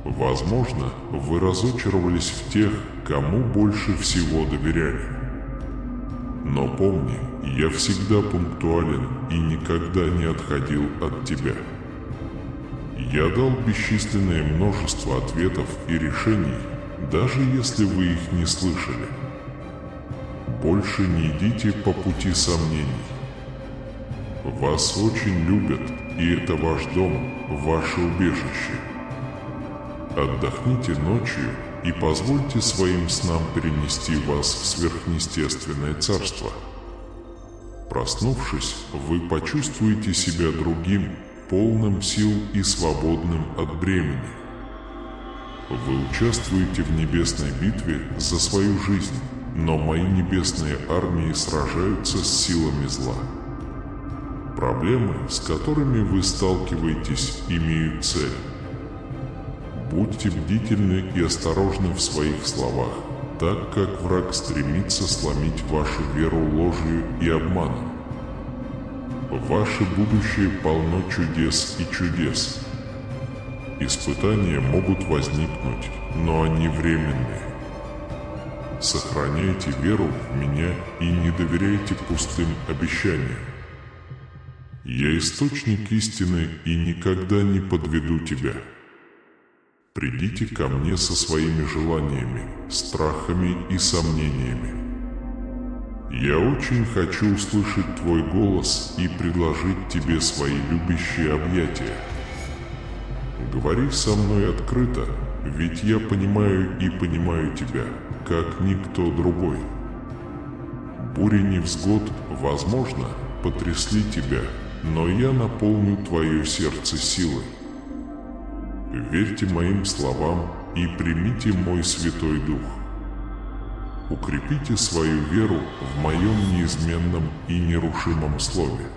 Возможно, вы разочаровались в тех, кому больше всего доверяли. Но помни, я всегда пунктуален и никогда не отходил от тебя. Я дал бесчисленное множество ответов и решений, даже если вы их не слышали. Больше не идите по пути сомнений. Вас очень любят, и это ваш дом, ваше убежище. Отдохните ночью и позвольте своим снам перенести вас в сверхъестественное царство. Проснувшись, вы почувствуете себя другим, полным сил и свободным от бремени. Вы участвуете в небесной битве за свою жизнь, но мои небесные армии сражаются с силами зла. Проблемы, с которыми вы сталкиваетесь, имеют цель. Будьте бдительны и осторожны в своих словах, так как враг стремится сломить вашу веру ложью и обманом. Ваше будущее полно чудес и чудес. Испытания могут возникнуть, но они временные. Сохраняйте веру в меня и не доверяйте пустым обещаниям. Я источник истины и никогда не подведу тебя. Придите ко мне со своими желаниями, страхами и сомнениями. Я очень хочу услышать твой голос и предложить тебе свои любящие объятия. Говори со мной открыто, ведь я понимаю и понимаю тебя, как никто другой. Бури невзгод, возможно, потрясли тебя, но я наполню твое сердце силой. Верьте моим словам и примите мой Святой Дух. Укрепите свою веру в моем неизменном и нерушимом слове.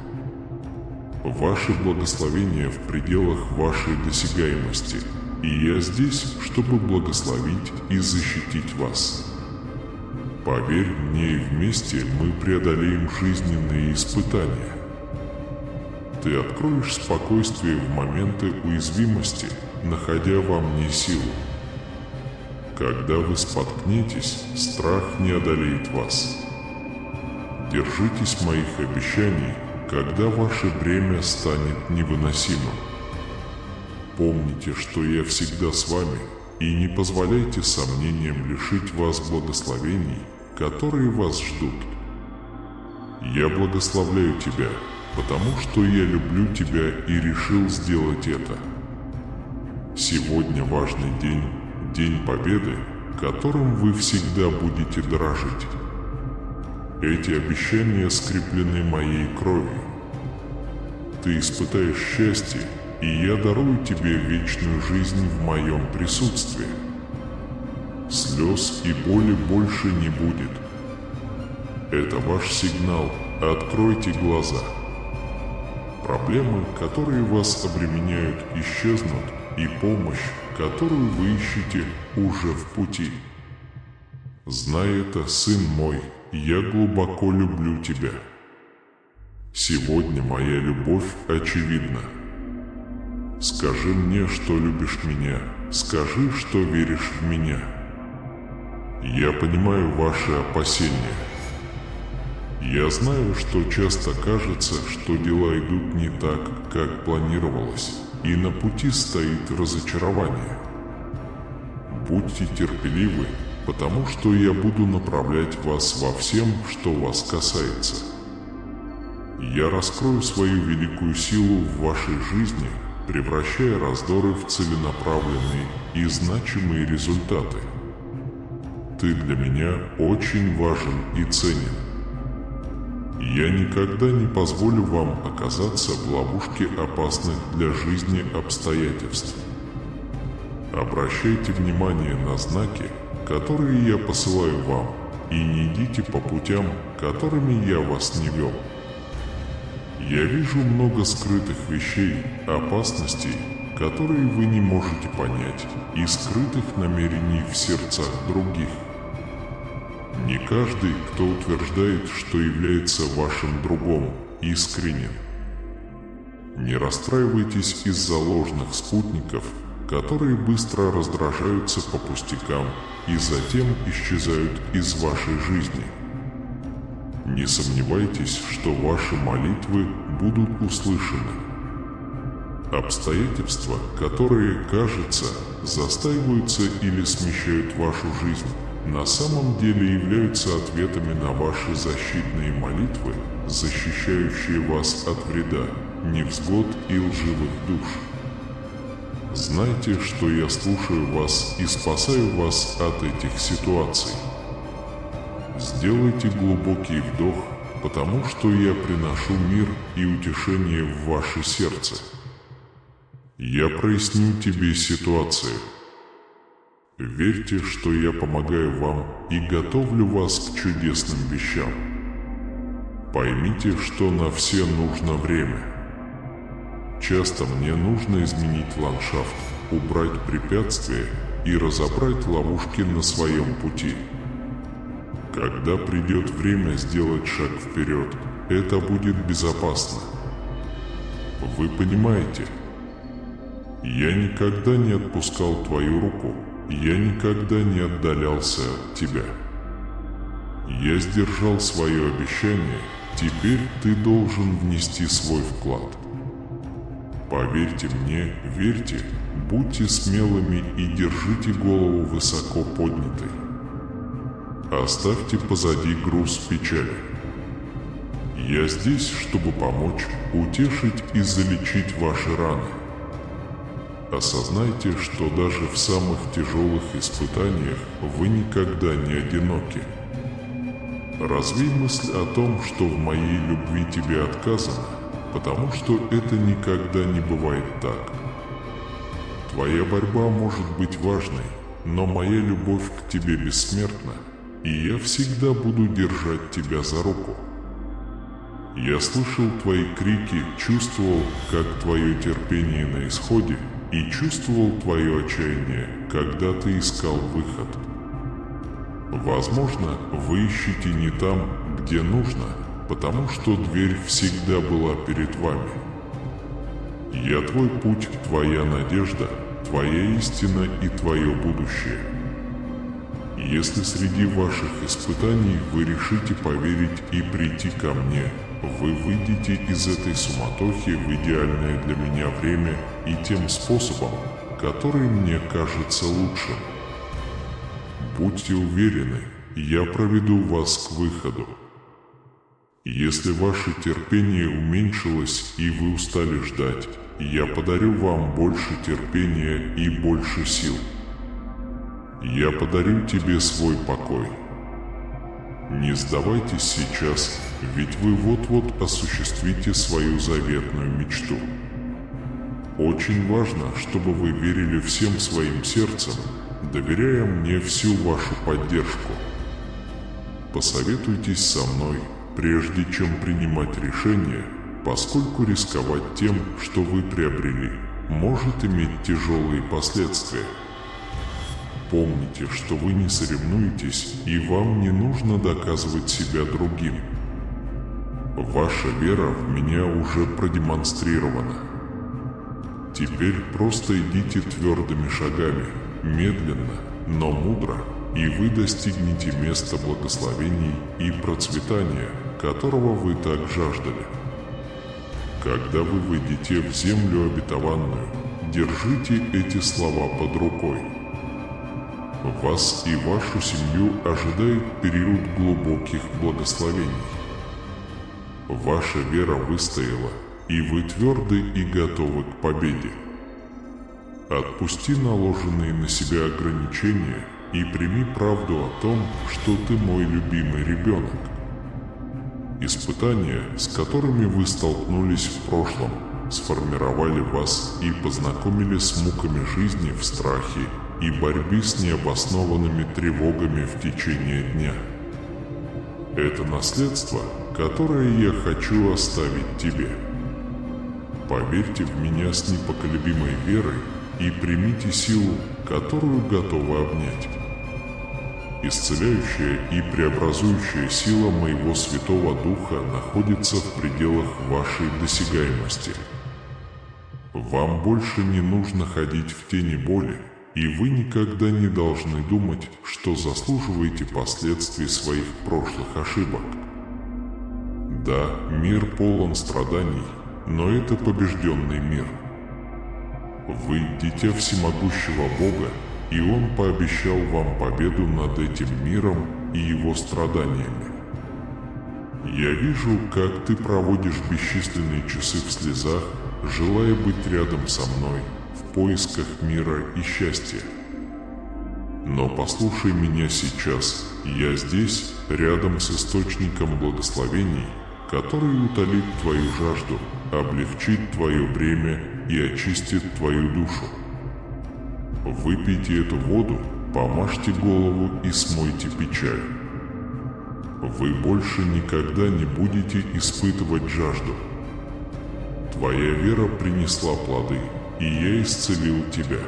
Ваше благословение в пределах вашей досягаемости, и я здесь, чтобы благословить и защитить вас. Поверь мне, и вместе мы преодолеем жизненные испытания. Ты откроешь спокойствие в моменты уязвимости, находя во мне силу. Когда вы споткнетесь, страх не одолеет вас. Держитесь моих обещаний, когда ваше бремя станет невыносимым. Помните, что я всегда с вами, и не позволяйте сомнениям лишить вас благословений, которые вас ждут. Я благословляю тебя, потому что я люблю тебя и решил сделать это. Сегодня важный день, День Победы, которым вы всегда будете дорожить. Эти обещания скреплены моей кровью. Ты испытаешь счастье, и я дарую тебе вечную жизнь в моем присутствии. Слез и боли больше не будет. Это ваш сигнал, откройте глаза. Проблемы, которые вас обременяют, исчезнут, и помощь, которую вы ищете, уже в пути. Знай это, сын мой, я глубоко люблю тебя. Сегодня моя любовь очевидна. Скажи мне, что любишь меня, скажи, что веришь в меня. Я понимаю ваши опасения. Я знаю, что часто кажется, что дела идут не так, как планировалось, и на пути стоит разочарование. Будьте терпеливы, потому что я буду направлять вас во всем, что вас касается. Я раскрою свою великую силу в вашей жизни, превращая раздоры в целенаправленные и значимые результаты. ты для меня очень важен и ценен. Я никогда не позволю вам оказаться в ловушке опасных для жизни обстоятельств. Обращайте внимание на знаки, которые я посылаю вам, и не идите по путям, которыми я вас не вел. Я вижу много скрытых вещей, опасностей, которые вы не можете понять, и скрытых намерений в сердцах других. Не каждый, кто утверждает, что является вашим другом, искренен. Не расстраивайтесь из-за ложных спутников, которые быстро раздражаются по пустякам и затем исчезают из вашей жизни. Не сомневайтесь, что ваши молитвы будут услышаны. Обстоятельства, которые, кажется, застаиваются или смещают вашу жизнь, на самом деле являются ответами на ваши защитные молитвы, защищающие вас от вреда, невзгод и лживых душ. Знайте, что я слушаю вас и спасаю вас от этих ситуаций. Сделайте глубокий вдох, потому что я приношу мир и утешение в ваше сердце. Я проясню тебе ситуацию. Верьте, что я помогаю вам и готовлю вас к чудесным вещам. Поймите, что на все нужно время. Часто мне нужно изменить ландшафт, убрать препятствия и разобрать ловушки на своем пути. Когда придет время сделать шаг вперед, это будет безопасно. Вы понимаете? Я никогда не отпускал твою руку, я никогда не отдалялся от тебя. Я сдержал свое обещание, теперь ты должен внести свой вклад. Поверьте мне, верьте, будьте смелыми и держите голову высоко поднятой. Оставьте позади груз печали. Я здесь, чтобы помочь, утешить и залечить ваши раны. Осознайте, что даже в самых тяжелых испытаниях вы никогда не одиноки. Развей мысль о том, что в моей любви тебе отказано, потому что это никогда не бывает так. Твоя борьба может быть важной, но моя любовь к тебе бессмертна, и я всегда буду держать тебя за руку. Я слышал твои крики, чувствовал, как твое терпение на исходе, и чувствовал твое отчаяние, когда ты искал выход. Возможно, вы ищете не там, где нужно, потому что дверь всегда была перед вами. Я твой путь, твоя надежда, твоя истина и твое будущее. Если среди ваших испытаний вы решите поверить и прийти ко мне, вы выйдете из этой суматохи в идеальное для меня время и тем способом, который мне кажется лучшим. Будьте уверены, я проведу вас к выходу. Если ваше терпение уменьшилось и вы устали ждать, я подарю вам больше терпения и больше сил. Я подарю тебе свой покой. Не сдавайтесь сейчас, ведь вы вот-вот осуществите свою заветную мечту. Очень важно, чтобы вы верили всем своим сердцем, доверяя мне всю вашу поддержку. Посоветуйтесь со мной, прежде чем принимать решение, поскольку рисковать тем, что вы приобрели, может иметь тяжелые последствия. Помните, что вы не соревнуетесь, и вам не нужно доказывать себя другим. Ваша вера в меня уже продемонстрирована. Теперь просто идите твердыми шагами, медленно, но мудро, и вы достигнете места благословений и процветания, которого вы так жаждали. Когда вы выйдете в землю обетованную, держите эти слова под рукой. Вас и вашу семью ожидает период глубоких благословений. Ваша вера выстояла, и вы тверды и готовы к победе. Отпусти наложенные на себя ограничения, и прими правду о том, что ты мой любимый ребенок. Испытания, с которыми вы столкнулись в прошлом, сформировали вас и познакомили с муками жизни в страхе и борьбе с необоснованными тревогами в течение дня. Это наследство, которое я хочу оставить тебе. Поверьте в меня с непоколебимой верой и примите силу, которую готовы обнять. Исцеляющая и преобразующая сила моего Святого Духа находится в пределах вашей досягаемости. Вам больше не нужно ходить в тени боли, и вы никогда не должны думать, что заслуживаете последствий своих прошлых ошибок. Да, мир полон страданий, но это побежденный мир. Вы – дитя всемогущего Бога, и Он пообещал вам победу над этим миром и его страданиями. Я вижу, как ты проводишь бесчисленные часы в слезах, желая быть рядом со мной в поисках мира и счастья. Но послушай меня сейчас, я здесь, рядом с источником благословений, который утолит твою жажду, облегчит твое бремя и очистит твою душу. Выпейте эту воду, помажьте голову и смойте печаль. Вы больше никогда не будете испытывать жажду. Твоя вера принесла плоды, и я исцелил тебя.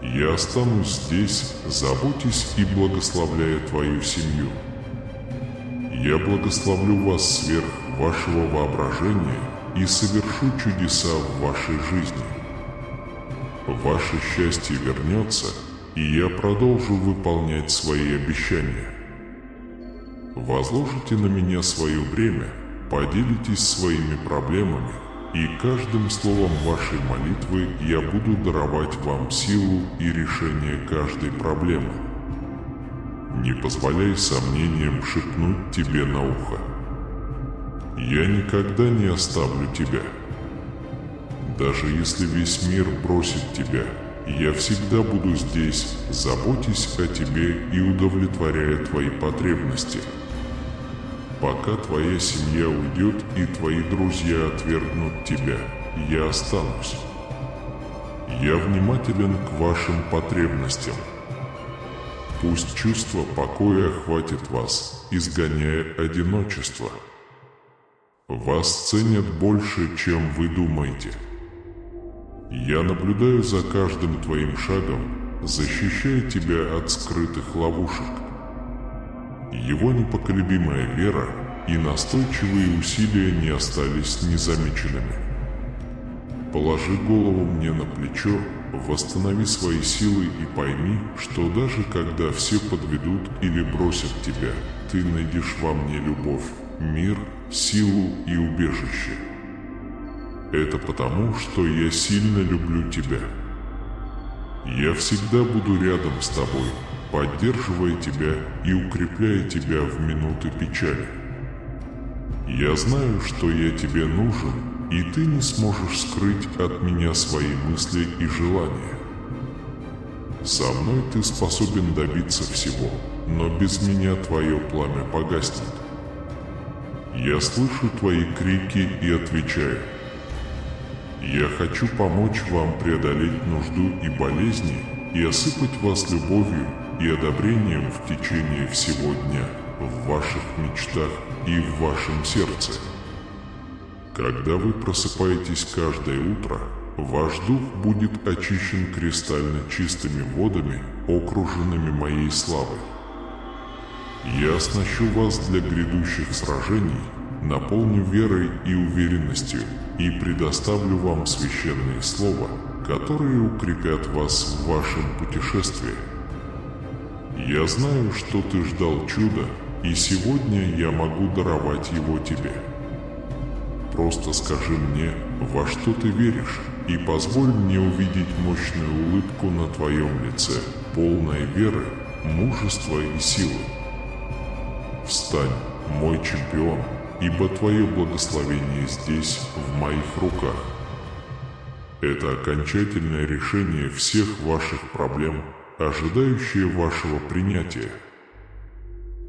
Я останусь здесь, заботясь и благословляя твою семью. Я благословлю вас сверх вашего воображения и совершу чудеса в вашей жизни. Ваше счастье вернется, и я продолжу выполнять свои обещания. Возложите на меня свое бремя, поделитесь своими проблемами, и каждым словом вашей молитвы я буду даровать вам силу и решение каждой проблемы. Не позволяй сомнениям шепнуть тебе на ухо. Я никогда не оставлю тебя. Даже если весь мир бросит тебя, я всегда буду здесь, заботясь о тебе и удовлетворяя твои потребности. Пока твоя семья уйдет и твои друзья отвергнут тебя, я останусь. Я внимателен к вашим потребностям. Пусть чувство покоя охватит вас, изгоняя одиночество. Вас ценят больше, чем вы думаете. Я наблюдаю за каждым твоим шагом, защищая тебя от скрытых ловушек. Его непоколебимая вера и настойчивые усилия не остались незамеченными. Положи голову мне на плечо, восстанови свои силы и пойми, что даже когда все подведут или бросят тебя, ты найдешь во мне любовь, мир, силу и убежище. Это потому, что я сильно люблю тебя. Я всегда буду рядом с тобой, поддерживая тебя и укрепляя тебя в минуты печали. Я знаю, что я тебе нужен, и ты не сможешь скрыть от меня свои мысли и желания. Со мной ты способен добиться всего, но без меня твое пламя погаснет. Я слышу твои крики и отвечаю. Я хочу помочь вам преодолеть нужду и болезни и осыпать вас любовью и одобрением в течение всего дня, в ваших мечтах и в вашем сердце. Когда вы просыпаетесь каждое утро, ваш дух будет очищен кристально чистыми водами, окруженными моей славой. Я оснащу вас для грядущих сражений, наполню верой и уверенностью и предоставлю вам священные слова, которые укрепят вас в вашем путешествии. Я знаю, что ты ждал чуда, и сегодня я могу даровать его тебе. Просто скажи мне, во что ты веришь, и позволь мне увидеть мощную улыбку на твоем лице, полной веры, мужества и силы. Встань, мой чемпион, ибо твое благословение здесь, в моих руках. Это окончательное решение всех ваших проблем, ожидающая вашего принятия.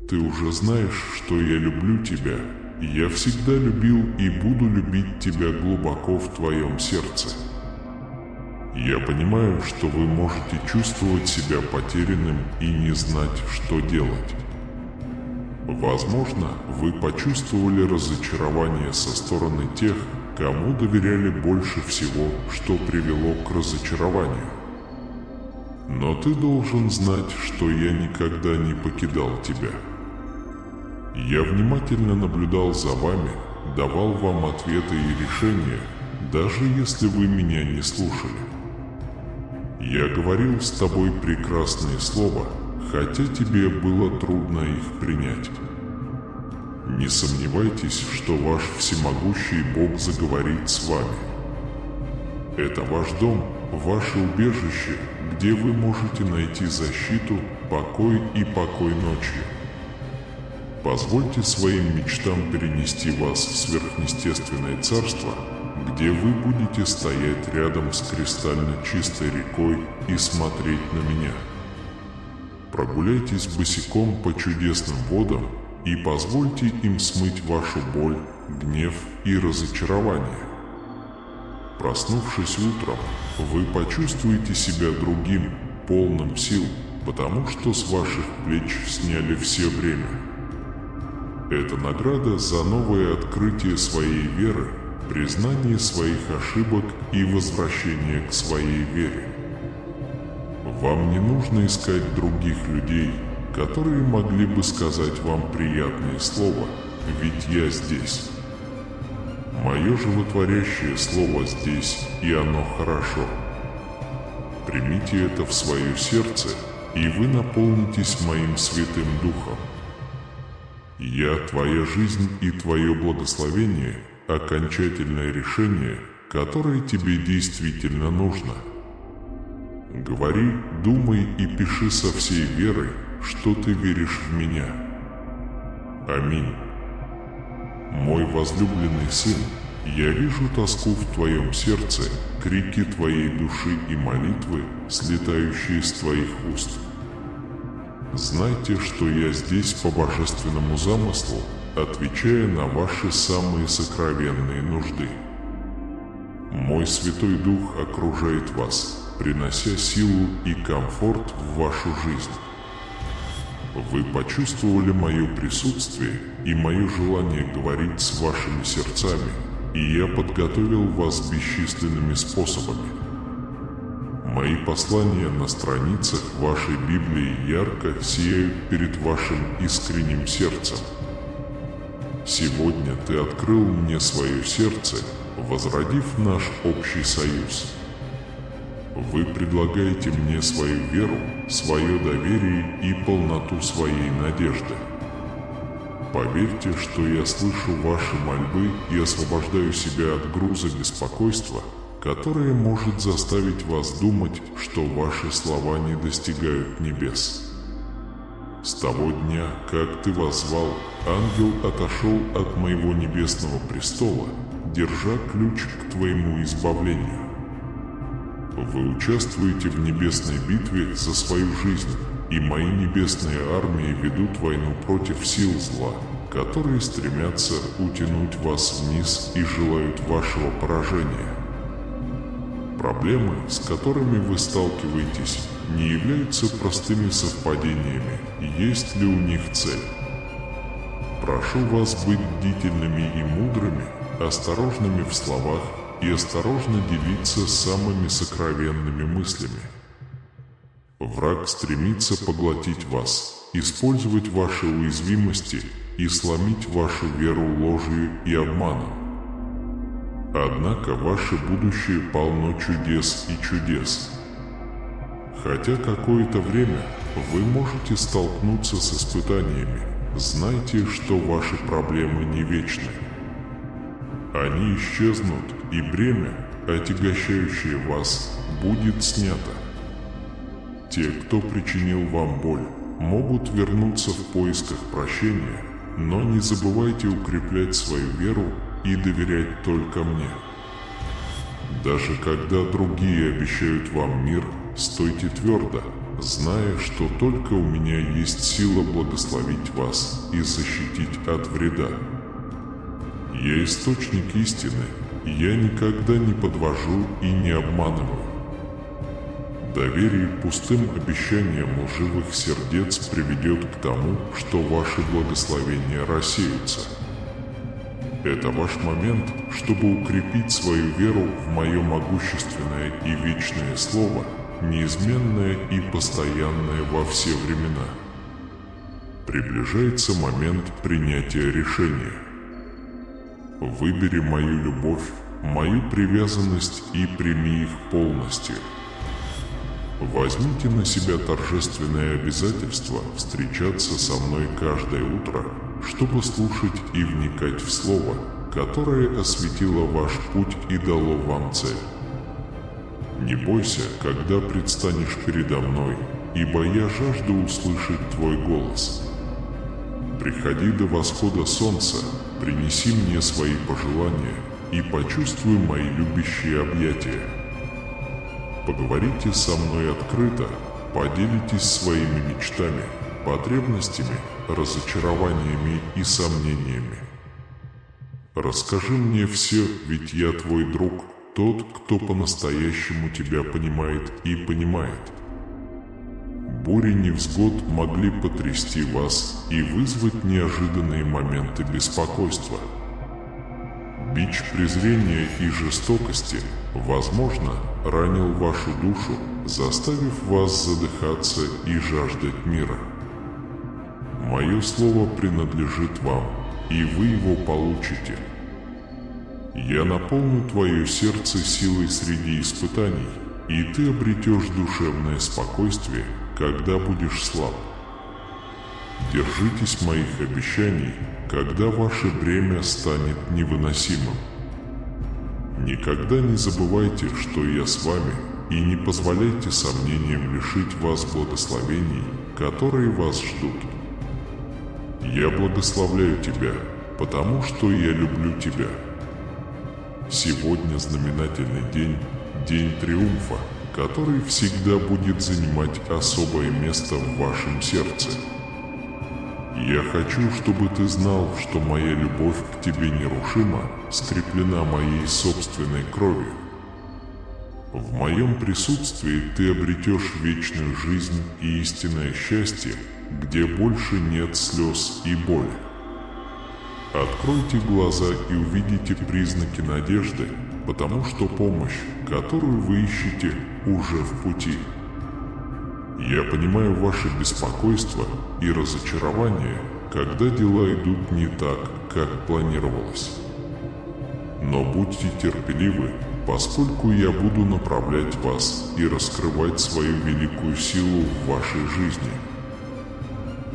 Ты уже знаешь, что я люблю тебя, и я всегда любил и буду любить тебя глубоко в твоем сердце. Я понимаю, что вы можете чувствовать себя потерянным и не знать, что делать. Возможно, вы почувствовали разочарование со стороны тех, кому доверяли больше всего, что привело к разочарованию. Но ты должен знать, что я никогда не покидал тебя. Я внимательно наблюдал за вами, давал вам ответы и решения, даже если вы меня не слушали. Я говорил с тобой прекрасные слова, хотя тебе было трудно их принять. Не сомневайтесь, что ваш всемогущий Бог заговорит с вами. Это ваш дом, ваше убежище, где вы можете найти защиту, покой и покой ночью. Позвольте своим мечтам перенести вас в сверхъестественное царство, где вы будете стоять рядом с кристально чистой рекой и смотреть на меня. Прогуляйтесь босиком по чудесным водам и позвольте им смыть вашу боль, гнев и разочарование. Проснувшись утром, вы почувствуете себя другим, полным сил, потому что с ваших плеч сняли все бремя. Это награда за новое открытие своей веры, признание своих ошибок и возвращение к своей вере. Вам не нужно искать других людей, которые могли бы сказать вам приятные слова, ведь я здесь. Мое животворящее слово здесь, и оно хорошо. Примите это в свое сердце, и вы наполнитесь моим Святым Духом. Я твоя жизнь и твое благословение – окончательное решение, которое тебе действительно нужно. Говори, думай и пиши со всей верой, что ты веришь в меня. Аминь. Мой возлюбленный сын, я вижу тоску в твоем сердце, крики твоей души и молитвы, слетающие с твоих уст. Знайте, что я здесь по божественному замыслу, отвечая на ваши самые сокровенные нужды. Мой Святой Дух окружает вас, принося силу и комфорт в вашу жизнь. Вы почувствовали мое присутствие и мое желание говорить с вашими сердцами, и я подготовил вас бесчисленными способами. Мои послания на страницах вашей Библии ярко сияют перед вашим искренним сердцем. Сегодня ты открыл мне свое сердце, возродив наш общий союз. Вы предлагаете мне свою веру, свое доверие и полноту своей надежды. Поверьте, что я слышу ваши мольбы и освобождаю себя от груза беспокойства, которое может заставить вас думать, что ваши слова не достигают небес. С того дня, как ты воззвал, ангел отошел от моего небесного престола, держа ключ к твоему избавлению. Вы участвуете в небесной битве за свою жизнь, и мои небесные армии ведут войну против сил зла, которые стремятся утянуть вас вниз и желают вашего поражения. Проблемы, с которыми вы сталкиваетесь, не являются простыми совпадениями, есть ли у них цель. Прошу вас быть бдительными и мудрыми, осторожными в словах и осторожно делиться самыми сокровенными мыслями. Враг стремится поглотить вас, использовать ваши уязвимости и сломить вашу веру ложью и обманом. Однако ваше будущее полно чудес и чудес. Хотя какое-то время вы можете столкнуться с испытаниями, знайте, что ваши проблемы не вечны. Они исчезнут, и бремя, отягощающее вас, будет снято. Те, кто причинил вам боль, могут вернуться в поисках прощения, но не забывайте укреплять свою веру и доверять только мне. Даже когда другие обещают вам мир, стойте твердо, зная, что только у меня есть сила благословить вас и защитить от вреда. Я источник истины, я никогда не подвожу и не обманываю. Доверие пустым обещаниям лживых сердец приведет к тому, что ваши благословения рассеются. Это ваш момент, чтобы укрепить свою веру в мое могущественное и вечное слово, неизменное и постоянное во все времена. Приближается момент принятия решения. Выбери мою любовь, мою привязанность и прими их полностью. Возьмите на себя торжественное обязательство встречаться со мной каждое утро, чтобы слушать и вникать в слово, которое осветило ваш путь и дало вам цель. Не бойся, когда предстанешь передо мной, ибо я жажду услышать твой голос. Приходи до восхода солнца, принеси мне свои пожелания и почувствуй мои любящие объятия. Поговорите со мной открыто, поделитесь своими мечтами, потребностями, разочарованиями и сомнениями. Расскажи мне все, ведь я твой друг, тот, кто по-настоящему тебя понимает и понимает. Бури невзгод могли потрясти вас и вызвать неожиданные моменты беспокойства. Бич презрения и жестокости, возможно, ранил вашу душу, заставив вас задыхаться и жаждать мира. Мое слово принадлежит вам, и вы его получите. Я наполню твое сердце силой среди испытаний, и ты обретешь душевное спокойствие, когда будешь слаб. Держитесь моих обещаний, когда ваше бремя станет невыносимым. Никогда не забывайте, что я с вами, и не позволяйте сомнениям лишить вас благословений, которые вас ждут. Я благословляю тебя, потому что я люблю тебя. Сегодня знаменательный день, день триумфа, который всегда будет занимать особое место в вашем сердце. Я хочу, чтобы ты знал, что моя любовь к тебе нерушима, скреплена моей собственной кровью. В моем присутствии ты обретешь вечную жизнь и истинное счастье, где больше нет слез и боли. Откройте глаза и увидите признаки надежды, потому что помощь, которую вы ищете, уже в пути. Я понимаю ваше беспокойство и разочарование, когда дела идут не так, как планировалось. Но будьте терпеливы, поскольку я буду направлять вас и раскрывать свою великую силу в вашей жизни.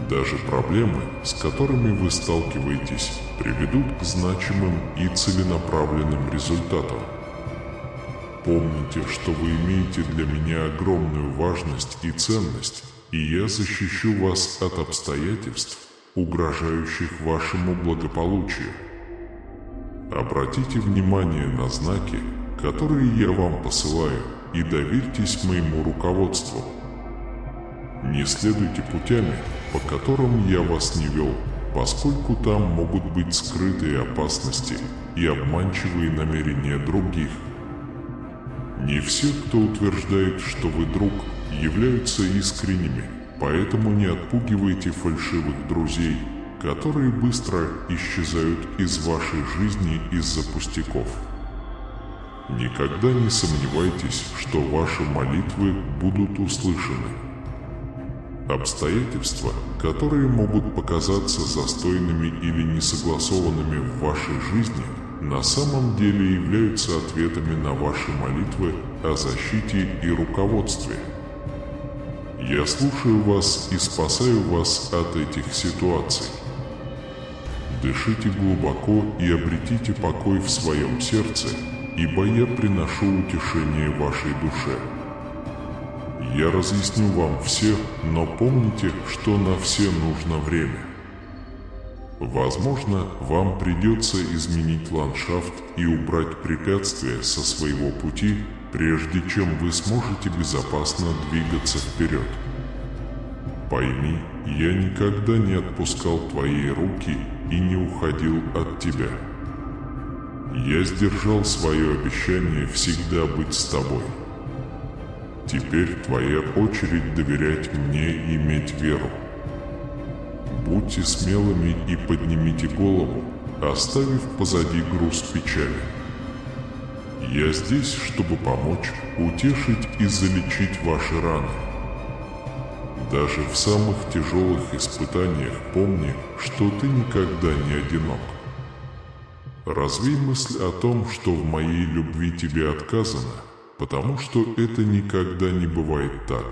Даже проблемы, с которыми вы сталкиваетесь, приведут к значимым и целенаправленным результатам. Помните, что вы имеете для меня огромную важность и ценность, и я защищу вас от обстоятельств, угрожающих вашему благополучию. Обратите внимание на знаки, которые я вам посылаю, и доверьтесь моему руководству. Не следуйте путями, по которым я вас не вел, поскольку там могут быть скрытые опасности и обманчивые намерения других. Не все, кто утверждает, что вы друг, являются искренними, поэтому не отпугивайте фальшивых друзей, которые быстро исчезают из вашей жизни из-за пустяков. Никогда не сомневайтесь, что ваши молитвы будут услышаны. Обстоятельства, которые могут показаться застойными или несогласованными в вашей жизни, на самом деле являются ответами на ваши молитвы о защите и руководстве. Я слушаю вас и спасаю вас от этих ситуаций. Дышите глубоко и обретите покой в своем сердце, ибо я приношу утешение вашей душе. Я разъясню вам все, но помните, что на все нужно время. Возможно, вам придется изменить ландшафт и убрать препятствия со своего пути, прежде чем вы сможете безопасно двигаться вперед. Пойми, я никогда не отпускал твои руки и не уходил от тебя. Я сдержал свое обещание всегда быть с тобой. Теперь твоя очередь доверять мне и иметь веру. Будьте смелыми и поднимите голову, оставив позади груз печали. Я здесь, чтобы помочь, утешить и залечить ваши раны. Даже в самых тяжелых испытаниях помни, что ты никогда не одинок. Развей мысль о том, что в моей любви тебе отказано, потому что это никогда не бывает так.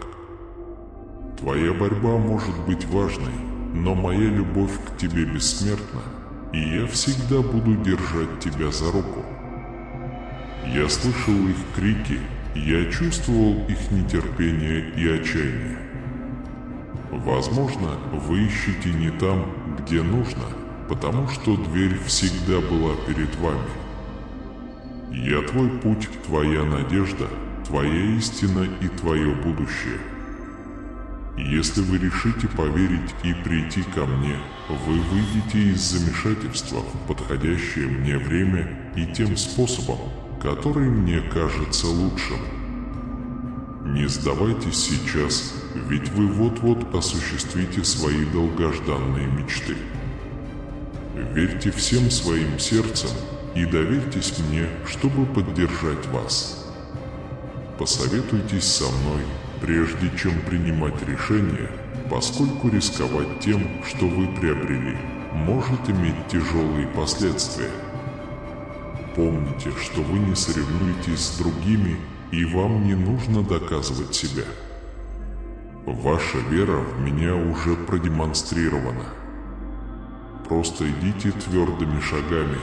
Твоя борьба может быть важной, но моя любовь к тебе бессмертна, и я всегда буду держать тебя за руку. Я слышал их крики, я чувствовал их нетерпение и отчаяние. Возможно, вы ищете не там, где нужно, потому что дверь всегда была перед вами. Я твой путь, твоя надежда, твоя истина и твое будущее. Если вы решите поверить и прийти ко мне, вы выйдете из замешательства в подходящее мне время и тем способом, который мне кажется лучшим. Не сдавайтесь сейчас, ведь вы вот-вот осуществите свои долгожданные мечты. Верьте всем своим сердцем и доверьтесь мне, чтобы поддержать вас. Посоветуйтесь со мной, прежде чем принимать решение, поскольку рисковать тем, что вы приобрели, может иметь тяжелые последствия. Помните, что вы не соревнуетесь с другими, и вам не нужно доказывать себя. Ваша вера в меня уже продемонстрирована. Просто идите твердыми шагами,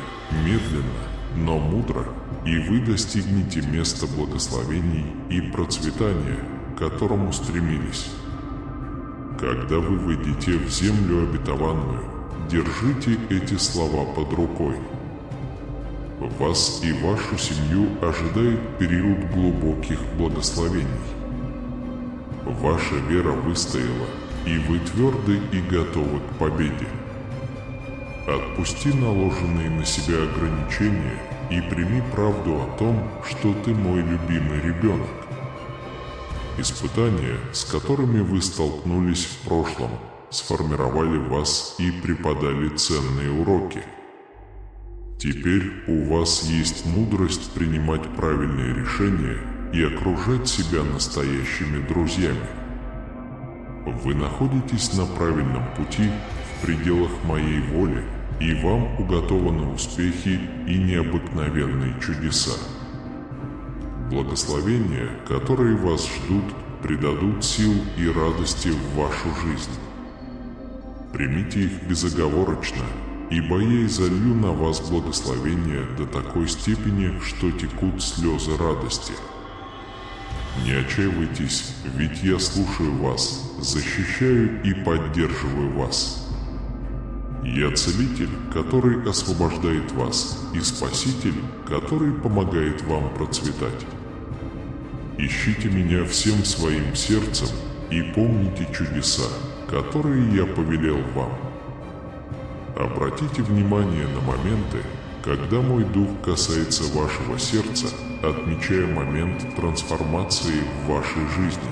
медленно, но мудро, и вы достигнете места благословений и процветания, к которому стремились. Когда вы войдете в землю обетованную, держите эти слова под рукой. Вас и вашу семью ожидает период глубоких благословений. Ваша вера выстояла, и вы тверды и готовы к победе. Отпусти наложенные на себя ограничения и прими правду о том, что ты мой любимый ребенок. Испытания, с которыми вы столкнулись в прошлом, сформировали вас и преподали ценные уроки. Теперь у вас есть мудрость принимать правильные решения и окружать себя настоящими друзьями. Вы находитесь на правильном пути в пределах моей воли, и вам уготованы успехи и необыкновенные чудеса. Благословения, которые вас ждут, придадут сил и радости в вашу жизнь. Примите их безоговорочно, ибо я изолью на вас благословения до такой степени, что текут слезы радости. Не отчаивайтесь, ведь я слушаю вас, защищаю и поддерживаю вас. Я целитель, который освобождает вас, и спаситель, который помогает вам процветать. Ищите меня всем своим сердцем и помните чудеса, которые я повелел вам. Обратите внимание на моменты, когда мой дух касается вашего сердца, отмечая момент трансформации в вашей жизни.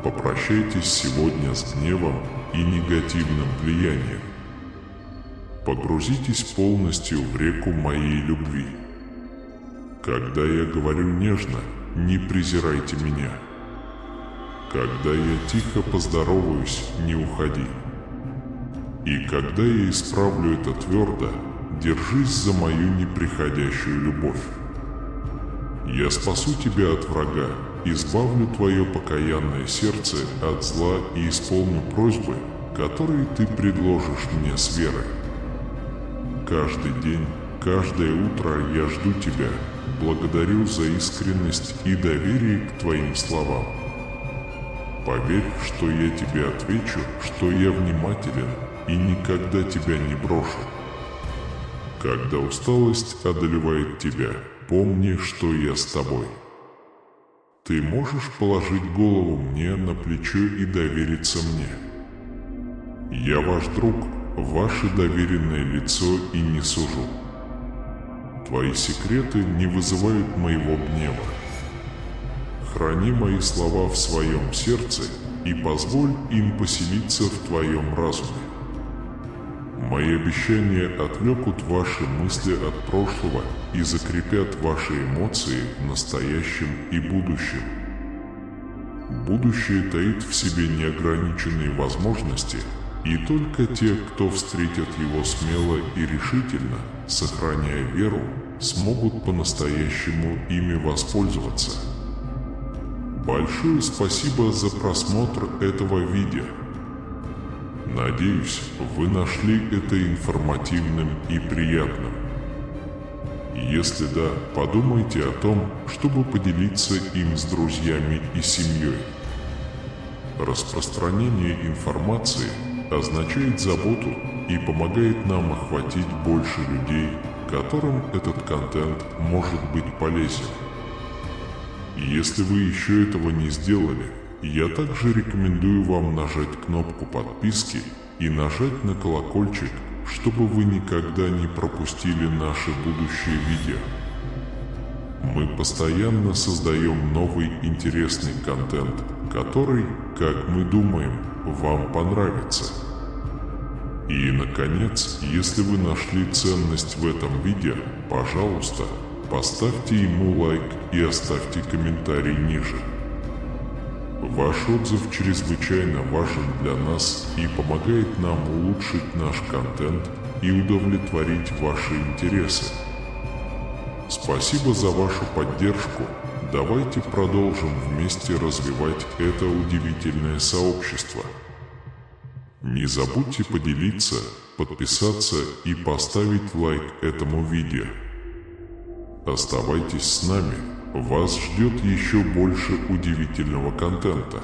Попрощайтесь сегодня с гневом и негативным влиянием. Погрузитесь полностью в реку моей любви. Когда я говорю нежно, не презирайте меня. Когда я тихо поздороваюсь, не уходи. И когда я исправлю это твердо, держись за мою неприходящую любовь. Я спасу тебя от врага, избавлю твое покаянное сердце от зла и исполню просьбы, которые ты предложишь мне с верой. Каждый день, каждое утро я жду тебя, благодарю за искренность и доверие к твоим словам. Поверь, что я тебе отвечу, что я внимателен и никогда тебя не брошу. Когда усталость одолевает тебя, помни, что я с тобой. Ты можешь положить голову мне на плечо и довериться мне. Я ваш друг, ваше доверенное лицо и не сужу. Твои секреты не вызывают моего гнева. Храни мои слова в своем сердце и позволь им поселиться в твоем разуме. Мои обещания отвлекут ваши мысли от прошлого и закрепят ваши эмоции в настоящем и будущем. Будущее таит в себе неограниченные возможности, и только те, кто встретят его смело и решительно, сохраняя веру, смогут по-настоящему ими воспользоваться. Большое спасибо за просмотр этого видео. Надеюсь, вы нашли это информативным и приятным. Если да, подумайте о том, чтобы поделиться им с друзьями и семьей. Распространение информации означает заботу и помогает нам охватить больше людей, которым этот контент может быть полезен. Если вы еще этого не сделали, я также рекомендую вам нажать кнопку подписки и нажать на колокольчик, чтобы вы никогда не пропустили наши будущие видео. Мы постоянно создаем новый интересный контент, который, как мы думаем, вам понравится. И, наконец, если вы нашли ценность в этом видео, пожалуйста, поставьте ему лайк и оставьте комментарий ниже. Ваш отзыв чрезвычайно важен для нас и помогает нам улучшить наш контент и удовлетворить ваши интересы. Спасибо за вашу поддержку. Давайте продолжим вместе развивать это удивительное сообщество. Не забудьте поделиться, подписаться и поставить лайк этому видео. Оставайтесь с нами, вас ждет еще больше удивительного контента.